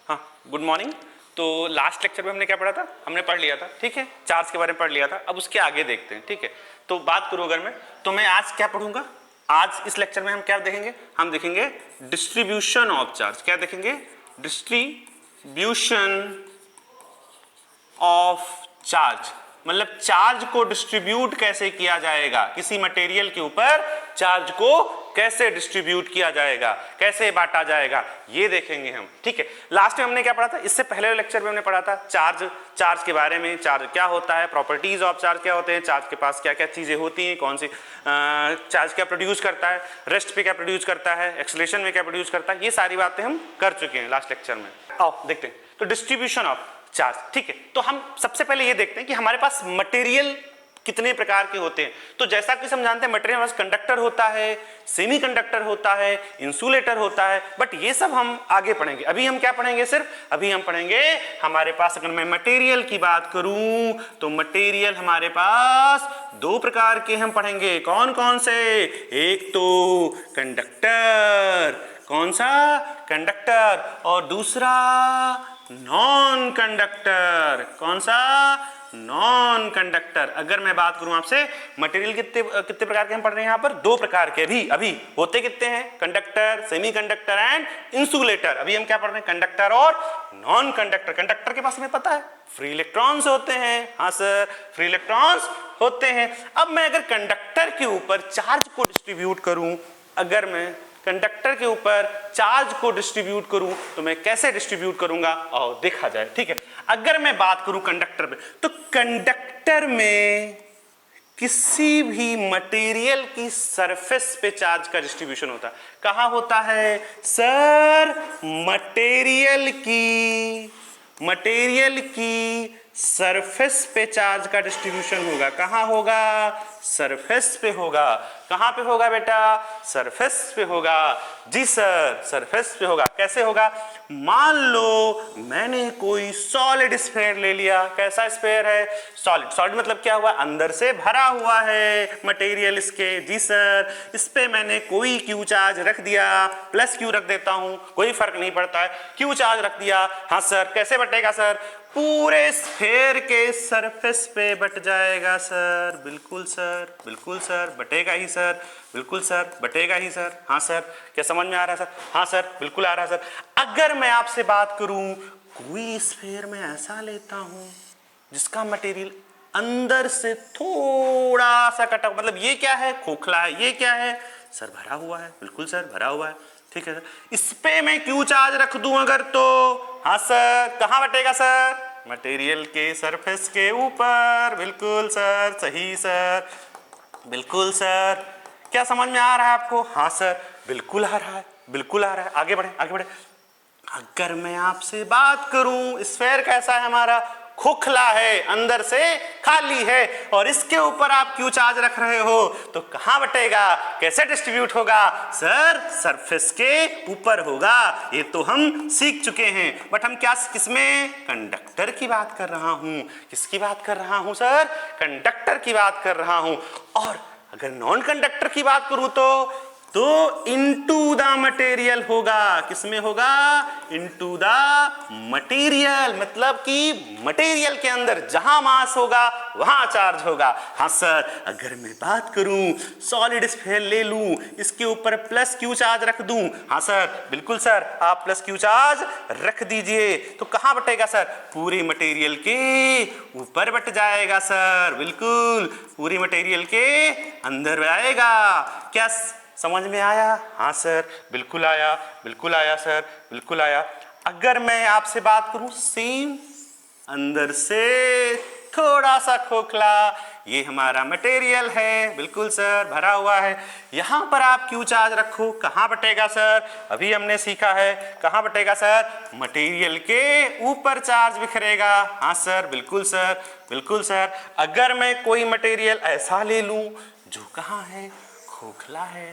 हाँ, good morning. तो last lecture में हमने क्या पढ़ा था? हमने पढ़ लिया था, ठीक है, चार्ज के बारे में पढ़ लिया था। अब उसके आगे देखते हैं, ठीक है। तो बात करूँ अगर मैं, तो मैं आज क्या पढ़ूंगा? आज इस लेक्चर में हम क्या देखेंगे? हम देखेंगे डिस्ट्रीब्यूशन ऑफ चार्ज। क्या देखेंगे? डिस्ट्रीब्यूशन ऑफ चार्ज, मतलब चार्ज को डिस्ट्रीब्यूट कैसे किया जाएगा, किसी मटेरियल के ऊपर चार्ज को कैसे डिस्ट्रीब्यूट किया जाएगा, कैसे बांटा जाएगा, ये देखेंगे हम, ठीक है। लास्ट में हमने क्या पढ़ा था? इससे पहले लेक्चर में हमने पढ़ा था चार्ज के बारे में, चार्ज क्या होता है, प्रॉपर्टीज ऑफ चार्ज क्या होते हैं, चार्ज के पास क्या क्या चीजें होती हैं, कौन सी चार्ज क्या प्रोड्यूस करता है, रेस्ट पे क्या प्रोड्यूस करता है, एक्सेलरेशन में क्या प्रोड्यूस करता है, ये सारी बातें हम कर चुके हैं लास्ट लेक्चर में। आओ देखते हैं। तो डिस्ट्रीब्यूशन ऑफ चार्ज, ठीक है। तो हम सबसे पहले ये देखते हैं कि हमारे पास मटेरियल कितने प्रकार के होते हैं। तो जैसा कि हम जानते हैं मटेरियल में कंडक्टर होता है, सेमीकंडक्टर होता है, इंसुलेटर होता है, बट ये सब हम आगे पढ़ेंगे। अभी हम क्या पढ़ेंगे? सिर्फ अभी हम पढ़ेंगे हमारे पास, अगर मैं मटेरियल की बात करूं तो मटेरियल हमारे पास दो प्रकार के हम पढ़ेंगे। कौन कौन से? एक तो कंडक्टर, कौन सा? कंडक्टर, और दूसरा नॉन कंडक्टर। कौन सा? Non conductor. अगर मैं बात करूं आपसे, मटेरियल कितने कितने प्रकार के हम पढ़ रहे हैं यहाँ पर? दो प्रकार के। अभी होते कितने हैं? Conductor, semiconductor and insulator. अभी हम क्या पढ़ रहे हैं? कंडक्टर और नॉन कंडक्टर। कंडक्टर के पास हमें पता है फ्री इलेक्ट्रॉन्स होते हैं। हाँ सर, फ्री इलेक्ट्रॉन्स होते हैं। अब मैं अगर कंडक्टर के ऊपर चार्ज को डिस्ट्रीब्यूट करूं, अगर मैं कंडक्टर के ऊपर चार्ज को डिस्ट्रीब्यूट करूं तो मैं कैसे डिस्ट्रीब्यूट करूंगा, और देखा जाए, ठीक है। अगर मैं बात करूं कंडक्टर में, तो कंडक्टर में किसी भी मटेरियल की सरफेस पे चार्ज का डिस्ट्रीब्यूशन होता है। कहां होता है सर? मटेरियल की सरफेस पे चार्ज का डिस्ट्रीब्यूशन होगा। कहां होगा? सरफेस पे होगा। कहां पे होगा बेटा? सरफेस पे होगा। जी सर, सरफेस पे होगा। कैसे होगा? मान लो मैंने कोई सॉलिड स्फीयर ले लिया। कैसा स्फीयर है? सॉलिड। सॉलिड मतलब क्या हुआ? अंदर से भरा हुआ है मटेरियल इसके। जी सर, इस पे मैंने कोई क्यू चार्ज रख दिया, प्लस क्यू रख देता हूं, कोई फर्क नहीं पड़ता है, क्यू चार्ज रख दिया। हाँ सर, कैसे बटेगा सर? पूरे स्फीयर के सरफेस पे बट जाएगा सर। बिल्कुल सर, बिल्कुल सर, बटेगा ही सर। बिल्कुल सर, बटेगा ही सर। हाँ सर, क्या समझ में आ रहा है सर? हाँ सर, बिल्कुल आ रहा है सर। अगर मैं आपसे बात करूं, कोई स्फीयर में ऐसा लेता हूं जिसका मटेरियल अंदर से थोड़ा सा कटा, मतलब ये क्या है? खोखला है। ये क्या है सर? भरा हुआ है। बिल्कुल सर, भरा हुआ है, ठीक है सर। इस पे मैं क्यू चार्ज रख दूं अगर, तो हाँ सर, कहां बटेगा सर? मटेरियल के सरफेस के ऊपर। बिल्कुल सर, सही सर, बिल्कुल सर। क्या समझ में आ रहा है आपको? हाँ सर, बिल्कुल आ रहा है, बिल्कुल आ रहा है। आगे बढ़े, आगे बढ़े। अगर मैं आपसे बात करूं, स्फीयर कैसा है हमारा? खोखला है, अंदर से खाली है, और इसके ऊपर आप क्यू चार्ज रख रहे हो, तो कहां बटेगा? कैसे डिस्ट्रीब्यूट होगा सर? सरफेस के ऊपर होगा। ये तो हम सीख चुके हैं। बट हम क्या, किसमें? कंडक्टर की बात कर रहा हूं। किसकी बात कर रहा हूं सर? कंडक्टर की बात कर रहा हूं। और अगर नॉन कंडक्टर की बात करूं तो इनटू द मटेरियल होगा। किसमें होगा? इनटू द मटेरियल, मतलब कि मटेरियल के अंदर जहां मास होगा वहां चार्ज होगा। हाँ सर, अगर मैं बात करूं, सॉलिड स्फीयर ले लूं, इसके ऊपर प्लस क्यू चार्ज रख दूं। हाँ सर, बिल्कुल सर, आप प्लस क्यू चार्ज रख दीजिए, तो कहां बटेगा सर? पूरे मटेरियल के ऊपर बट जाएगा सर। बिल्कुल, पूरी मटेरियल के अंदर आएगा। क्या समझ में आया? हाँ सर, बिल्कुल आया, बिल्कुल आया सर, बिल्कुल आया। अगर मैं आपसे बात करूं, सेम अंदर से थोड़ा सा खोखला, ये हमारा मटेरियल है। बिल्कुल सर, भरा हुआ है। यहां पर आप क्यू चार्ज रखो, कहां बटेगा सर? अभी हमने सीखा है, कहां बटेगा सर? मटेरियल के ऊपर चार्ज बिखरेगा। हाँ सर, बिल्कुल सर, बिल्कुल सर। अगर मैं कोई मटेरियल ऐसा ले लूं जो कहां है? खोखला है।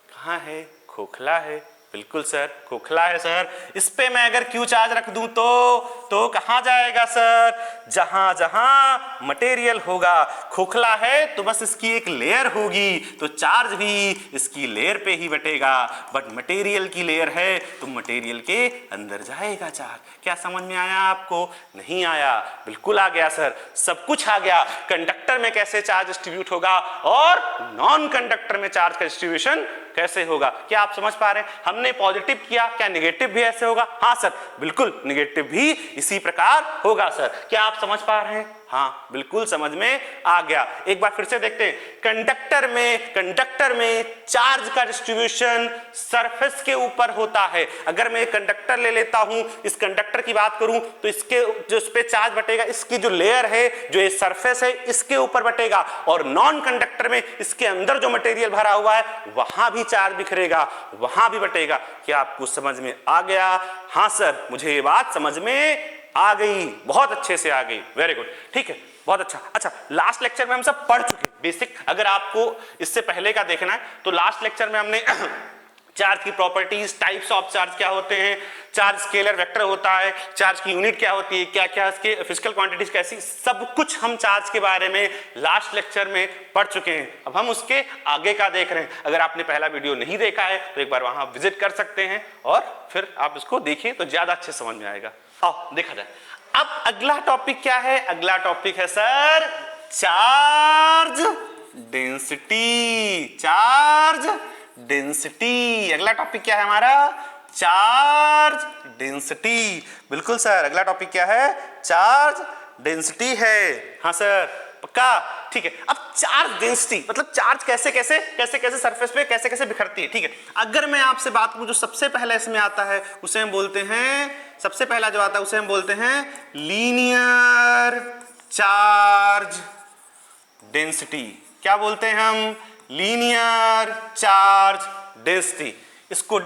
कहाँ है? खोखला है। बिल्कुल सर, खोखला है सर। इस पे मैं अगर Q चार्ज रख दूं तो कहां जाएगा सर? जहां जहां मटेरियल होगा। खोखला है तो बस इसकी एक लेयर होगी, तो चार्ज भी इसकी लेयर पे ही बटेगा। बट मटेरियल की लेयर है तो मटेरियल के अंदर जाएगा चार्ज। क्या समझ में आया आपको? नहीं आया? बिल्कुल आ गया सर, सब कुछ आ गया। कंडक्टर में कैसे चार्ज डिस्ट्रीब्यूट होगा और नॉन कंडक्टर में चार्ज का डिस्ट्रीब्यूशन कैसे होगा। क्या आप समझ पा रहे हैं? हमने पॉजिटिव किया, क्या नेगेटिव भी ऐसे होगा? हाँ सर, बिल्कुल नेगेटिव भी इसी प्रकार होगा सर। क्या आप समझ पा रहे हैं? हाँ, बिल्कुल समझ में आ गया। एक बार फिर से देखते हैं। कंडक्टर में चार्ज का डिस्ट्रीब्यूशन सरफेस के ऊपर होता है। अगर मैं कंडक्टर ले लेता हूं, इस कंडक्टर की बात करूं तो इसके जो इस पे चार्ज बटेगा, इसकी जो लेयर है, जो ये सरफेस है, इसके ऊपर बटेगा। और नॉन कंडक्टर में इसके अंदर जो मटेरियल भरा हुआ है वहां भी चार्ज बिखरेगा, वहां भी बटेगा। क्या आपको समझ में आ गया? हाँ सर, मुझे ये बात समझ में आ गई, बहुत अच्छे से आ गई। वेरी गुड, ठीक है, बहुत अच्छा। अच्छा, लास्ट लेक्चर में हम सब पढ़ चुके बेसिक। अगर आपको इससे पहले का देखना है तो लास्ट लेक्चर में हमने चार्ज की प्रॉपर्टीज, टाइप्स ऑफ चार्ज क्या होते हैं, चार्ज स्केलर वेक्टर होता है, चार्ज की यूनिट क्या होती है, क्या क्या इसके फिजिकल क्वांटिटीज कैसी, सब कुछ हम चार्ज के बारे में लास्ट लेक्चर में पढ़ चुके हैं। अब हम उसके आगे का देख रहे हैं। अगर आपने पहला वीडियो नहीं देखा है तो एक बार वहां विजिट कर सकते हैं और फिर आप इसको देखिए तो ज्यादा अच्छे समझ में आएगा। आओ देखा जाए। अब अगला टॉपिक क्या है? अगला टॉपिक है sir charge density. Charge density, अगला टॉपिक क्या है हमारा? Charge density. बिल्कुल सर, अगला टॉपिक क्या है? चार्ज डेंसिटी है। हाँ सर, पक्का? ठीक है। अब चार्ज डेंसिटी मतलब चार्ज कैसे कैसे सरफेस पे कैसे कैसे बिखरती है। ठीक है, अगर मैं आपसे बात करूं, जो सबसे पहले इसमें आता है उसे हम बोलते हैं, सबसे पहला जो आता है उसे हम बोलते हैं लीनियर चार्ज डेंसिटी। क्या बोलते हैं हम? Linear charge density. इसको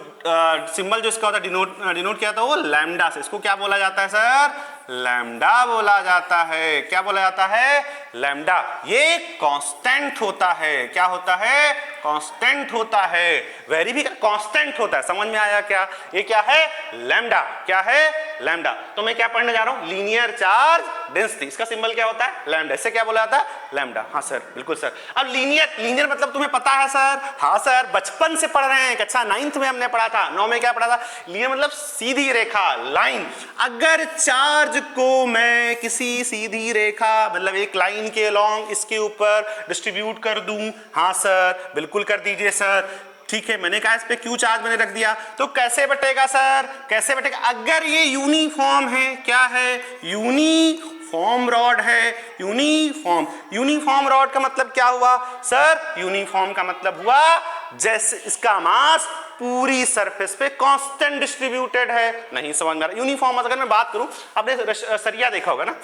सिंबल जो इसका होता है डिनोट किया था वो लैम्डा से। इसको क्या बोला जाता है सर? लैम्डा बोला जाता है। क्या बोला जाता है? लैम्डा। ये कांस्टेंट होता है। क्या होता है? कांस्टेंट होता है। वेरी भी कांस्टेंट होता है। समझ में आया क्या? ये क्या है? लैम्डा। क्या है? लैम्डा। तो मैं क्या पढ़ने जा रहा हूं? Linear charge density. इसका सिंबल क्या होता है? लैम्डा। इसे क्या बोला जाता है? लैम्डा। हाँ सर, बिल्कुल सर। अब लीनियर मतलब तुम्हें पता है सर? हाँ सर, बचपन से पढ़ रहे हैं। कक्षा 9th में हमने पढ़ा था, 9 में क्या पढ़ा था? लीनियर मतलब सीधी रेखा, लाइन। अगर चार्ज को मैं किसी सीधी रेखा मतलब एक लाइन के अलोंग इसके ऊपर डिस्ट्रीब्यूट कर दूं, हाँ सर, बिल्कुल कर दीजिए सर। ठीक है, मैंने कहा इस पे क्यू चार्ज मैंने रख दिया, तो कैसे बटेगा सर? कैसे बटेगा? अगर ये यूनिफॉर्म है, क्या है? यूनिफॉर्म रॉड है। यूनिफॉर्म रॉड का मतलब क्या हुआ सर? यूनिफॉर्म का मतलब हुआ जैसे इसका मास पूरी सरफेस पे कांस्टेंट डिस्ट्रीब्यूटेड है। नहीं समझ में आ रहा? यूनिफॉर्म अगर मैं बात करूं, आपने सरिया देखा होगा ना,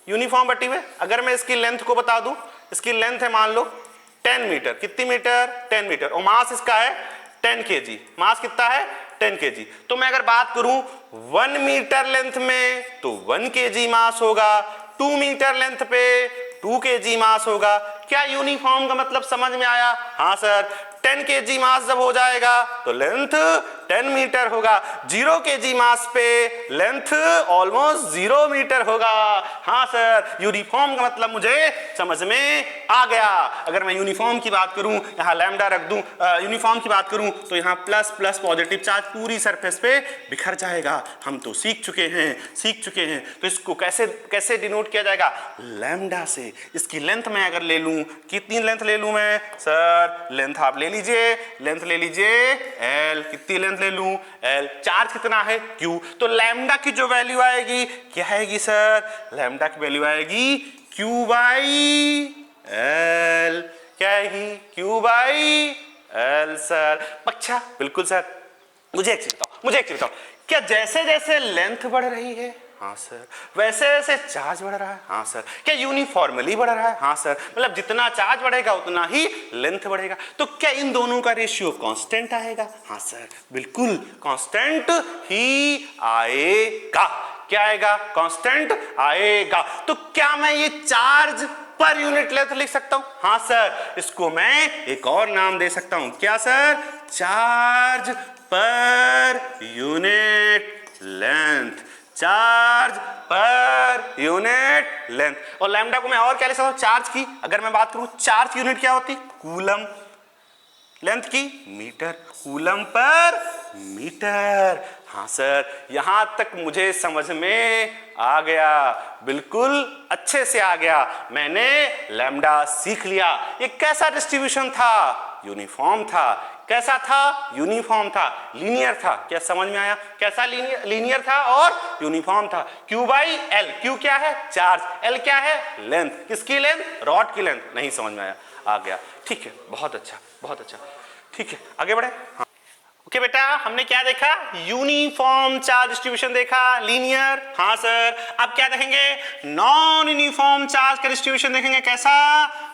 यूनिफॉर्म बटी हुए। अगर मैं इसकी लेंथ को बता दूं, इसकी लेंथ है मान लो 10 मीटर। कितनी मीटर? 10 मीटर। और मास इसका है 10 kg। मास कितना है? 10 kg। तो मैं अगर बात करूं 1 मीटर लेंथ में तो 1 kg मास होगा, 2 मीटर लेंथ पे 2 kg मास होगा। क्या यूनिफॉर्म का मतलब समझ में आया? हाँ सर, 10 kg मास जब हो जाएगा तो लेंथ 10 मीटर होगा। 0 kg मास पे लेंथ ऑलमोस्ट 0 मीटर होगा। हाँ सर, यूनिफॉर्म का मतलब मुझे समझ में आ गया। अगर मैं यूनिफॉर्म की बात करूं, यहाँ लैम्डा रख दूं, यूनिफॉर्म की बात करूं तो यहाँ प्लस प्लस पॉजिटिव चार्ज पूरी सरफेस पे बिखर जाएगा। हम तो सीख चुके हैं। तो इसको कैसे कैसे डिनोट किया जाएगा? लैम्डा से। इसकी लेंथ मैं अगर ले लूं, कितनी लेंथ ले लूं मैं सर? लेंथ आप ले लीजिए, लेंथ ले लीजिए L। कितनी लेंथ ले लूं? L। चार्ज कितना है? Q। तो लैम्डा की जो वैल्यू आएगी क्या आएगी सर? लैम्डा की वैल्यू आएगी Q बाई L। क्या आएगी? Q by L sir. अच्छा, बिल्कुल सर। मुझे एक चीज बताओ, क्या जैसे जैसे लेंथ बढ़ रही है, हाँ सर, वैसे वैसे चार्ज बढ़ रहा है? हाँ सर। क्या यूनिफॉर्मली बढ़ रहा है? हाँ सर। मतलब जितना चार्ज बढ़ेगा उतना ही लेंथ बढ़ेगा। तो क्या इन दोनों का रेशियो कांस्टेंट आएगा? हाँ सर, बिल्कुल कांस्टेंट ही आएगा। क्या आएगा? कांस्टेंट आएगा। तो क्या मैं ये चार्ज पर यूनिट लेंथ लिख सकता हूं। हाँ सर, इसको मैं एक और नाम दे सकता हूं। क्या sir? Charge per unit length. Charge per unit length. और लैम्डा को मैं और क्या लिख सकता हूं? चार्ज की अगर मैं बात करूं, चार्ज की यूनिट क्या होती? कूलम। लेंथ की मीटर। कूलम पर मीटर। हाँ सर, यहां तक मुझे समझ में आ गया, बिल्कुल अच्छे से आ गया। मैंने लैम्डा सीख लिया। ये कैसा डिस्ट्रीब्यूशन था? यूनिफॉर्म था। कैसा था? यूनिफॉर्म था। लीनियर था। क्या समझ में आया? कैसा लीनियर था और यूनिफॉर्म था। Q by L. Q क्या है? चार्ज। L क्या है? लेंथ। किसकी लेंथ? रॉड की लेंथ। नहीं समझ में आया? आ गया। ठीक है, बहुत अच्छा, बहुत अच्छा। ठीक है, आगे बढ़े। हाँ। ओके बेटा, हमने क्या देखा? यूनिफॉर्म चार्ज डिस्ट्रीब्यूशन देखा, लीनियर। हाँ सर, अब क्या देखेंगे? नॉन यूनिफॉर्म चार्ज का डिस्ट्रीब्यूशन देखेंगे। कैसा?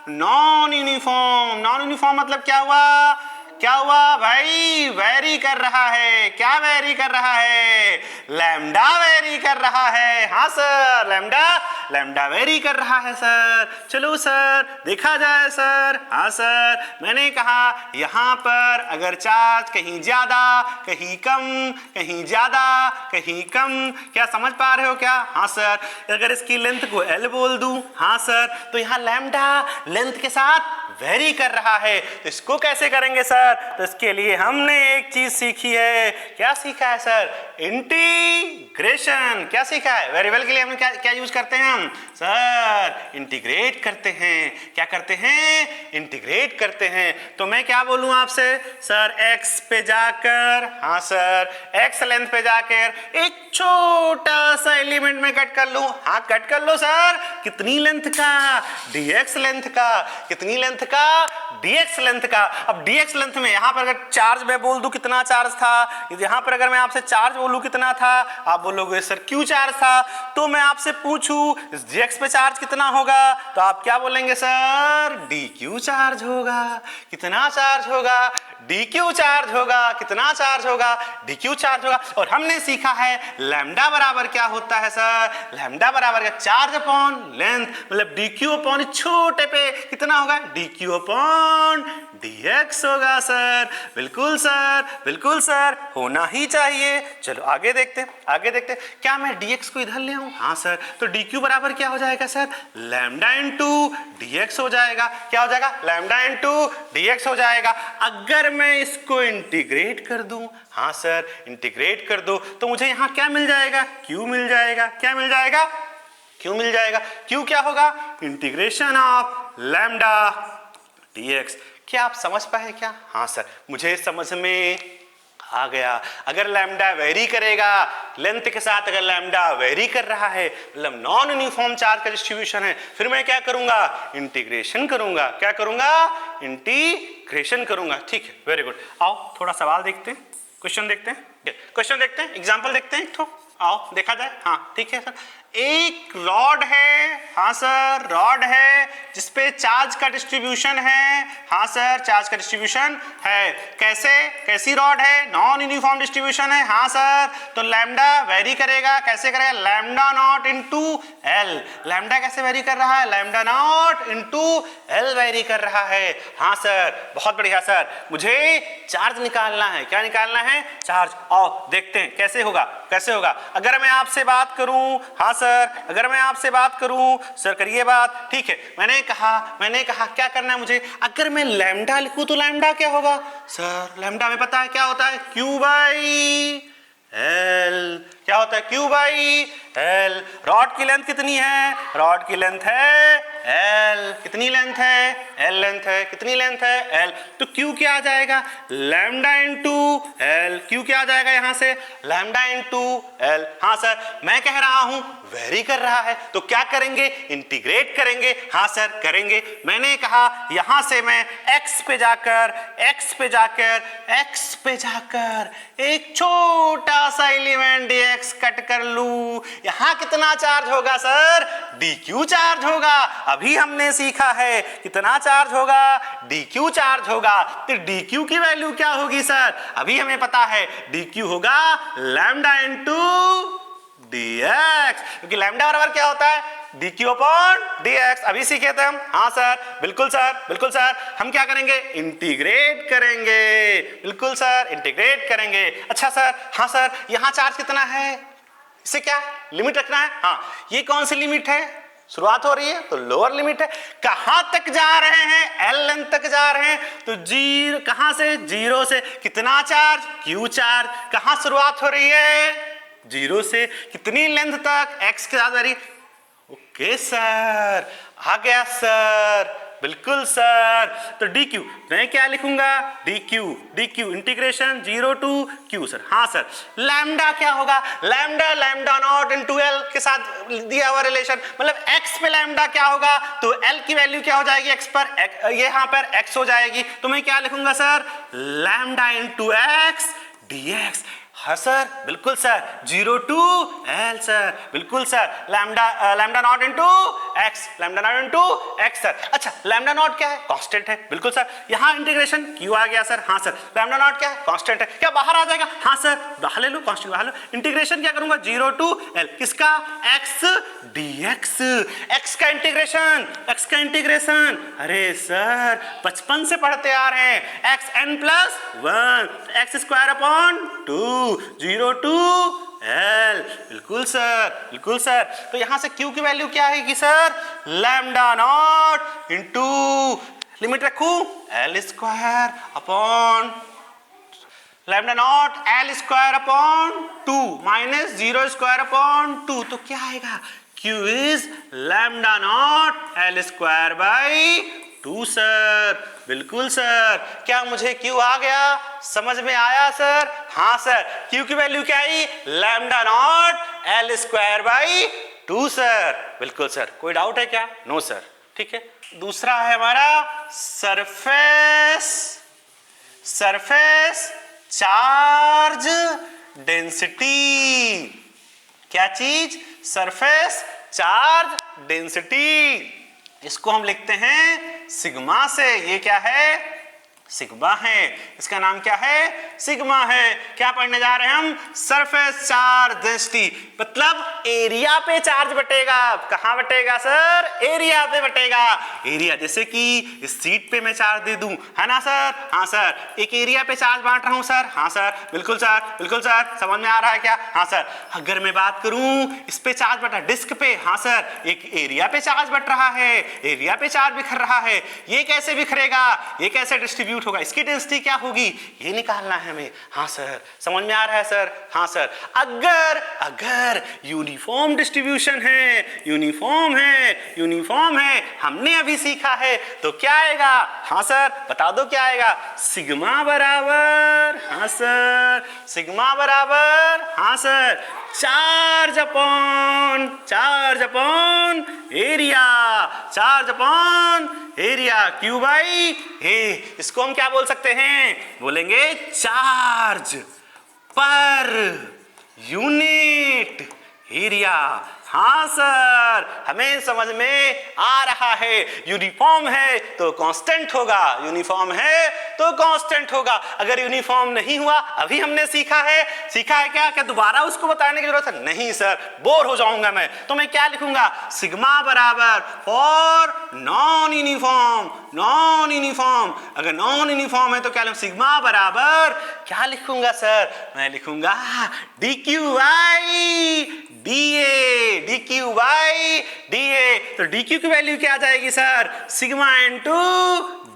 Non uniform. नॉन यूनिफॉर्म मतलब क्या हुआ? क्या हुआ भाई? वेरी कर रहा है। क्या वेरी कर रहा है? लैम्डा वेरी कर रहा है। हाँ सर, लैम्डा वेरी कर रहा है सर। चलो सर, देखा जाए सर। हाँ सर, मैंने कहा यहां पर अगर चार्ज कहीं ज्यादा कहीं कम, कहीं ज्यादा कहीं कम, क्या समझ पा रहे हो क्या? हाँ सर, अगर इसकी लेंथ को L बोल दूं, हाँ सर, तो यहां लैम्डा लेंथ के साथ वेरी कर रहा है। तो इसको कैसे करेंगे सर? तो इसके लिए हमने एक चीज सीखी है। क्या सीखा है सर? इंटीग्रेशन। क्या सीखा है? वेरिएबल के लिए हम क्या यूज करते हैं? हम सर इंटीग्रेट करते हैं। क्या करते हैं? इंटीग्रेट करते हैं। तो मैं क्या बोलूं आपसे? सर x पे जाकर, हाँ सर, x लेंथ पे जाकर एक छोटा सा एलिमेंट में कट कर लूं। हाँ कट कर लो सर। कितनी लेंथ का? dx लेंथ का। कितनी लेंथ का? dx लेंथ का। अब dx लेंथ में यहां पर अगर चार्ज मैं बोल दूं कितना चार्ज था, यहां पर अगर मैं आपसे चार्ज बोलूं कितना था, आप बोलोगे सर q चार्ज था। तो मैं आपसे पूछूं इस dx पे चार्ज कितना होगा, तो आप क्या बोलेंगे सर? dq चार्ज होगा। कितना चार्ज होगा? dq चार्ज होगा। कितना चार्ज होगा? dq चार्ज होगा। और हमने सीखा है लैम्डा बराबर क्या होता है सर? लैम्डा बराबर क्या? Charge upon length. मतलब dq अपॉन छोटे पे कितना होगा? dq अपॉन dx होगा सर। बिल्कुल सर, बिल्कुल सर, होना ही चाहिए। चलो आगे देखते हैं, आगे देखते हैं। क्या मैं dx को इधर ले आऊं? हाँ सर, तो dq बराबर क्या हो जाएगा सर? लैम्डा इंटू dx हो जाएगा। क्या हो जाएगा? लैम्डा इंटू dx हो जाएगा। अगर मैं इसको इंटीग्रेट कर दूं, हाँ सर, इंटीग्रेट कर दो, तो मुझे यहां क्या मिल जाएगा? q मिल जाएगा। क्या मिल जाएगा? q मिल जाएगा। q क्या होगा? Integration of lambda dx। क्या आप समझ पाए क्या? हाँ सर, मुझे समझ में आ गया। अगर लैम्डा वेरी करेगा लेंथ के साथ, अगर लैम्डा वेरी कर रहा है, मतलब नॉन यूनिफॉर्म चार्ज का डिस्ट्रीब्यूशन है, फिर मैं क्या करूंगा? इंटीग्रेशन करूंगा। क्या करूंगा? इंटीग्रेशन करूंगा। ठीक है, वेरी गुड। आओ थोड़ा सवाल देखते हैं, क्वेश्चन देखते हैं, क्वेश्चन देखते हैं, एग्जाम्पल देखते हैं। तो आओ देखा जाए। हाँ ठीक है सर, एक रॉड है, हाँ सर, रॉड है जिसपे चार्ज का डिस्ट्रीब्यूशन है। हाँ सर, चार्ज का डिस्ट्रीब्यूशन है। कैसे? कैसी रॉड है? नॉन यूनिफॉर्म डिस्ट्रीब्यूशन है। हाँ सर, तो लैम्डा वेरी करेगा। कैसे करेगा? Lambda naught into L. Lambda कैसे वेरी कर रहा है? Lambda naught into L very कर रहा है। हाँ सर, बहुत बढ़िया सर, मुझे चार्ज निकालना है। क्या निकालना है? चार्ज। आओ देखते हैं कैसे होगा, कैसे होगा। अगर मैं आपसे बात करूं, हाँ सर, अगर मैं आपसे बात करूं, सर करिए बात। ठीक है, मैंने कहा क्या करना है मुझे? अगर मैं लैम्डा लिखूं तो लैम्डा क्या होगा? सर लैम्डा में पता है क्या होता है? Q by L. क्या होता है? Q by L. रॉड की लेंथ कितनी है? रॉड की लेंथ है एल। कितनी लेंथ है? एल लेंथ है। कितनी लेंथ है? एल। तो Q क्या आ जाएगा? Lambda into L. Q क्या आ जाएगा यहां से? Lambda into L. हाँ सर, मैं कह रहा हूं वेरी कर रहा है, तो क्या करेंगे? इंटीग्रेट करेंगे। हाँ सर, करेंगे। मैंने कहा यहां से मैं x पे जाकर एक छोटा सा एलिमेंट dx कट कर लूं। यहां कितना चार्ज होगा सर? dq चार्ज होगा। अभी हमने सीखा है कितना चार्ज होगा? dq चार्ज होगा। तो dq की वैल्यू क्या होगी सर? अभी हमें पता है dq होगा लैम्डा इंटू dx, क्योंकि लैम्डा बराबर क्या होता है? dq upon dx। अभी सीखे थे हम, हाँ सर, बिल्कुल सर, बिल्कुल सर। हम क्या करेंगे, इंटीग्रेट करेंगे, बिल्कुल सर, इंटीग्रेट करेंगे। अच्छा सर, हाँ सर, यहाँ चार्ज कितना है, इसे क्या लिमिट रखना है, हाँ, ये कौन सी लिमिट है, शुरुआत हो रही है तो लोअर लिमिट है। कहां तक जा रहे हैं, एल लेंथ तक जा रहे हैं, तो जीरो, कहां से, जीरो से। कितना चार्ज, क्यू चार्ज। कहां शुरुआत हो रही है, जीरो से। कितनी लेंथ तक, एक्स के साथ। ओके सर, आ गया सर, बिल्कुल सर। तो dq मैं क्या लिखूंगा, dq integration 0 to q sir, हाँ सर। लैम्डा क्या होगा, लैम्डा नॉट इनटू l के साथ दिया हुआ रिलेशन, मतलब x पे लैम्डा क्या होगा, तो l की वैल्यू क्या हो जाएगी x पर, यहाँ पर x हो जाएगी। तो मैं क्या लिखूंगा sir, lambda into x dx। हाँ सर, बिल्कुल सर, 0 टू l सर, बिल्कुल sir. Lambda naught into x, lambda naught into x sir. अच्छा, लैम्डा नॉट क्या है, कांस्टेंट है, बिल्कुल सर। यहाँ इंटीग्रेशन q आ गया सर, हाँ सर। लैम्डा नॉट क्या है, कांस्टेंट है, क्या बाहर आ जाएगा, हाँ सर, बाहर ले लो, कांस्टेंट बाहर लो। इंटीग्रेशन क्या करूंगा, 0 टू l, किसका, x dx। x का इंटीग्रेशन, अरे सर, बचपन से पढ़ते आ रहे हैं, xn plus 1 x square upon 2 0 to l, बिल्कुल सर, बिल्कुल सर। तो यहां से q की वैल्यू क्या आएगी sir, lambda naught into, limit रखूं, l square upon, lambda naught l square upon 2 minus 0 square upon 2, तो क्या आएगा, q is lambda naught l square by 2 sir, बिल्कुल सर। क्या मुझे Q आ गया, समझ में आया सर, हाँ सर। Q की वैल्यू क्या आई, lambda naught L square by 2 sir, बिल्कुल सर। कोई डाउट है क्या, नो सर, ठीक है। दूसरा है हमारा सरफेस चार्ज डेंसिटी। क्या चीज, सरफेस चार्ज डेंसिटी। इसको हम लिखते हैं सिग्मा से। ये क्या है, सिग्मा है, इसका नाम क्या है, सिग्मा है। क्या पढ़ने जा रहे हैं हम, सरफेस चार्ज डेंसिटी, मतलब एरिया पे चार्ज बटेगा। कहां बटेगा सर, एरिया पे बटेगा। एरिया, जैसे कि इस सीट पे मैं चार्ज दे दूं, है ना सर, हाँ सर। एक एरिया पे चार्ज बांट रहा हूं सर, हाँ सर, बिल्कुल सर, बिल्कुल सर। समझ में आ रहा है क्या, हाँ सर। अगर मैं बात करूं इस पे चार्ज बटा, डिस्क पे, हाँ सर, एक एरिया पे चार्ज बट रहा है, एरिया पे चार्ज बिखर रहा है। ये कैसे बिखरेगा, ये कैसे डिस्ट्रीब्यूट होगा, इसकी डेंसिटी क्या होगी, ये निकालना है हमें, हाँ सर। समझ में आ रहा है सर, हाँ सर। अगर यूनिफॉर्म डिस्ट्रीब्यूशन है, यूनिफॉर्म है, हमने अभी सीखा है, तो क्या आएगा, हाँ सर, बता दो क्या आएगा, सिग्मा बराबर, हाँ सर, सिग्मा बराबर, हाँ sir, charge upon area, Q by A. इसको हम क्या बोल सकते हैं, बोलेंगे चार्ज पर यूनिट एरिया। हाँ सर, हमें समझ में आ रहा है। यूनिफॉर्म है तो कांस्टेंट होगा, यूनिफॉर्म है तो कांस्टेंट होगा। अगर यूनिफॉर्म नहीं हुआ, अभी हमने सीखा है क्या दोबारा उसको बताने की जरूरत है, नहीं सर, बोर हो जाऊंगा मैं। तो मैं क्या लिखूंगा, सिग्मा बराबर फॉर नॉन यूनिफॉर्म। अगर नॉन यूनिफॉर्म है तो क्या लिखूंगा, सिग्मा बराबर क्या लिखूंगा सर, मैं लिखूंगा dq बाई dA। तो dq की वैल्यू क्या आ जाएगी सर, सिग्मा इनटू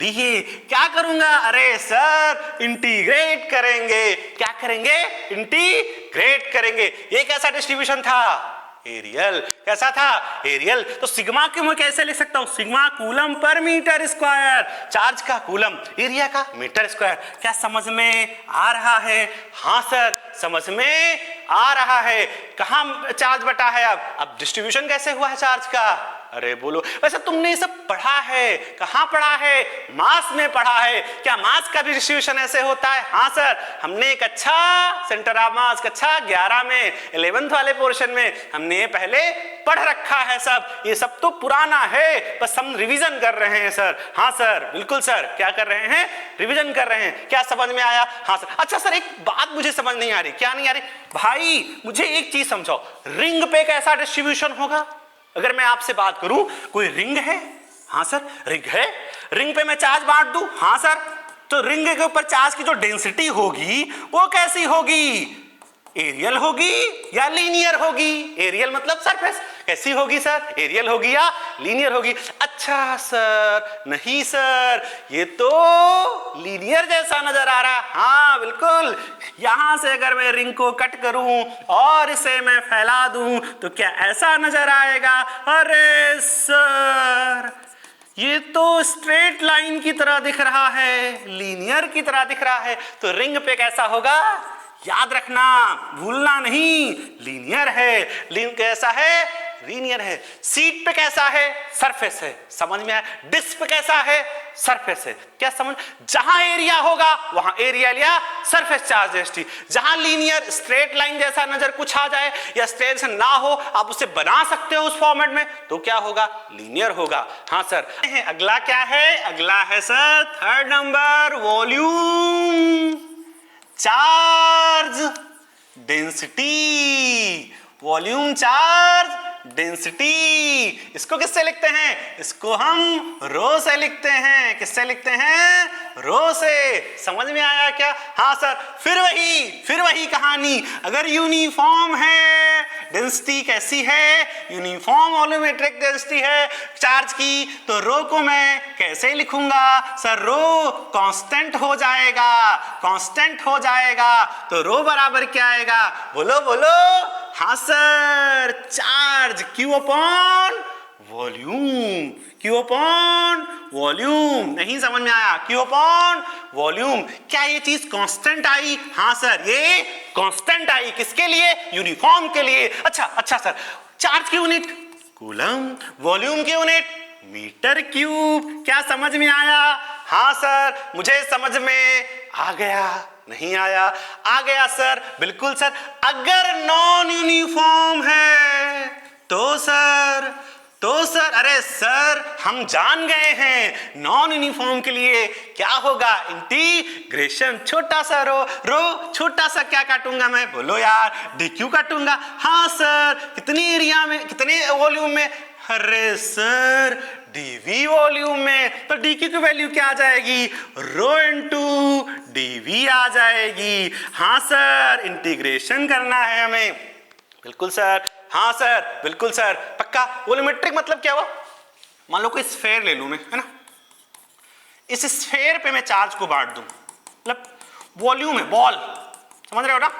dA। क्या करूंगा, अरे सर इंटीग्रेट करेंगे। क्या करेंगे, इंटीग्रेट करेंगे। ये कैसा डिस्ट्रीब्यूशन था, एरियल। कैसा था, एरियल। तो सिग्मा को मैं कैसे लिख सकता हूं, सिग्मा कूलम पर मीटर स्क्वायर। चार्ज का कूलम, एरिया का मीटर स्क्वायर। क्या समझ में आ रहा है, हाँ सर, समझ में आ रहा है। कहां चार्ज बटा है, अब डिस्ट्रीब्यूशन कैसे हुआ है चार्ज का, अरे बोलो। वैसे तुमने ये सब पढ़ा है, कहां पढ़ा है, मास में पढ़ा है। क्या मास का भी डिस्ट्रीब्यूशन ऐसे होता है, हाँ सर, हमने एक अच्छा सेंटर ऑफ मास कक्षा 11 में 11th वाले पोर्शन में हमने पहले पढ़ रखा है सब। ये सब तो पुराना है, बस हम रिवीजन कर रहे हैं सर। हाँ सर, बिल्कुल सर, क्या कर रहे हैं, रिवीजन कर रहे हैं। क्या समझ में आया, हाँ सर। अच्छा सर, एक बात मुझे समझ नहीं आ रही। क्या नहीं आ रही भाई, मुझे एक चीज समझाओ, रिंग पे कैसा डिस्ट्रीब्यूशन होगा, अगर मैं आपसे बात करूं कोई रिंग है, हाँ सर रिंग है, रिंग पे मैं चार्ज बांट दूं, हाँ सर, तो रिंग के ऊपर चार्ज की जो डेंसिटी होगी वो कैसी होगी? एरियल होगी या लीनियर होगी? एरियल मतलब सरफेस, कैसी होगी सर? एरियल होगी या लीनियर होगी? अच्छा सर, नहीं सर, ये तो लीनियर जैसा नजर आ रहा। हाँ बिल्कुल, यहां से अगर मैं रिंग को कट करूं और इसे मैं फैला दूं तो क्या ऐसा नजर आएगा? अरे सर, ये तो स्ट्रेट लाइन की तरह दिख रहा है, लीनियर की तरह दिख रहा है। तो रिंग पे कैसा होगा? याद रखना, भूलना नहीं, लीनियर है। लिंक कैसा है? लीनियर है। सीट पे कैसा है? सरफेस है। समझ में आया? डिस्क पे कैसा है? सरफेस है। क्या समझ? जहां एरिया होगा वहां एरिया या सरफेस चार्ज डेंसिटी। जहां लीनियर स्ट्रेट लाइन जैसा नजर कुछ आ जाए या स्ट्रेट ना हो, आप उसे बना सकते हो उस फॉर्मेट में, तो क्या होगा? लीनियर होगा। हाँ सर। अगला क्या है? अगला है sir third number, volume charge density. Volume charge density, इसको किससे लिखते हैं? इसको हम रो से लिखते हैं। किससे लिखते हैं? रो से। समझ में आया क्या? हाँ सर। फिर वही कहानी, अगर यूनिफॉर्म है डेंसिटी कैसी है? यूनिफॉर्म वॉल्यूमेट्रिक डेंसिटी है चार्ज की, तो रो को मैं कैसे लिखूंगा? सर रो कांस्टेंट हो जाएगा, कांस्टेंट हो जाएगा। तो रो बराबर क्या आएगा? बोलो बोलो। हाँ sir, charge Q upon volume. Q upon volume. नहीं समझ में आया? Q upon volume. क्या ये चीज कांस्टेंट आई? हाँ सर, ये कांस्टेंट आई। किसके लिए? यूनिफॉर्म के लिए। अच्छा सर, चार्ज की यूनिट कूलम, वॉल्यूम की यूनिट मीटर क्यूब। क्या समझ में आया? हाँ सर, मुझे समझ में आ गया। नहीं आया? आ गया सर, बिल्कुल सर। अगर नॉन यूनिफॉर्म है तो सर अरे सर, हम जान गए हैं नॉन यूनिफॉर्म के लिए क्या होगा? इंटीग्रेशन। छोटा सा रो छोटा सा क्या काटूंगा मैं? बोलो यार, DQ काटूंगा। हाँ सर, कितनी एरिया में, कितने वॉल्यूम में? अरे सर, dV वॉल्यूम में। तो DQ की वैल्यू क्या आ जाएगी? रो इंटू dV आ जाएगी। हाँ सर, इंटीग्रेशन करना है हमें। बिल्कुल सर। हाँ सर, बिल्कुल सर, पक्का। वॉल्यूमेट्रिक मतलब क्या हुआ? मान लो कोई स्फेयर ले लूं मैं, है ना, इस स्फेयर पे मैं चार्ज को बांट दूं, मतलब वॉल्यूम है, बॉल। समझ रहे हो ना?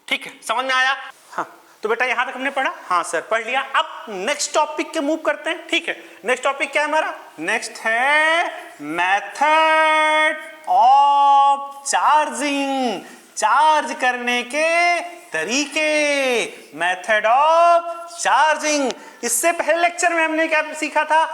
ठीक है, समझ में आया? हाँ, तो बेटा यहां तक हमने पढ़ा। हाँ सर, पढ़ लिया। अब नेक्स्ट टॉपिक के मूव करते हैं। ठीक है, नेक्स्ट टॉपिक क्या है हमारा? नेक्स्ट है मेथड ऑफ चार्जिंग। चार्ज करने के तरीके, मेथड ऑफ चार्जिंग। इससे पहले लेक्चर में हमने क्या सीखा था?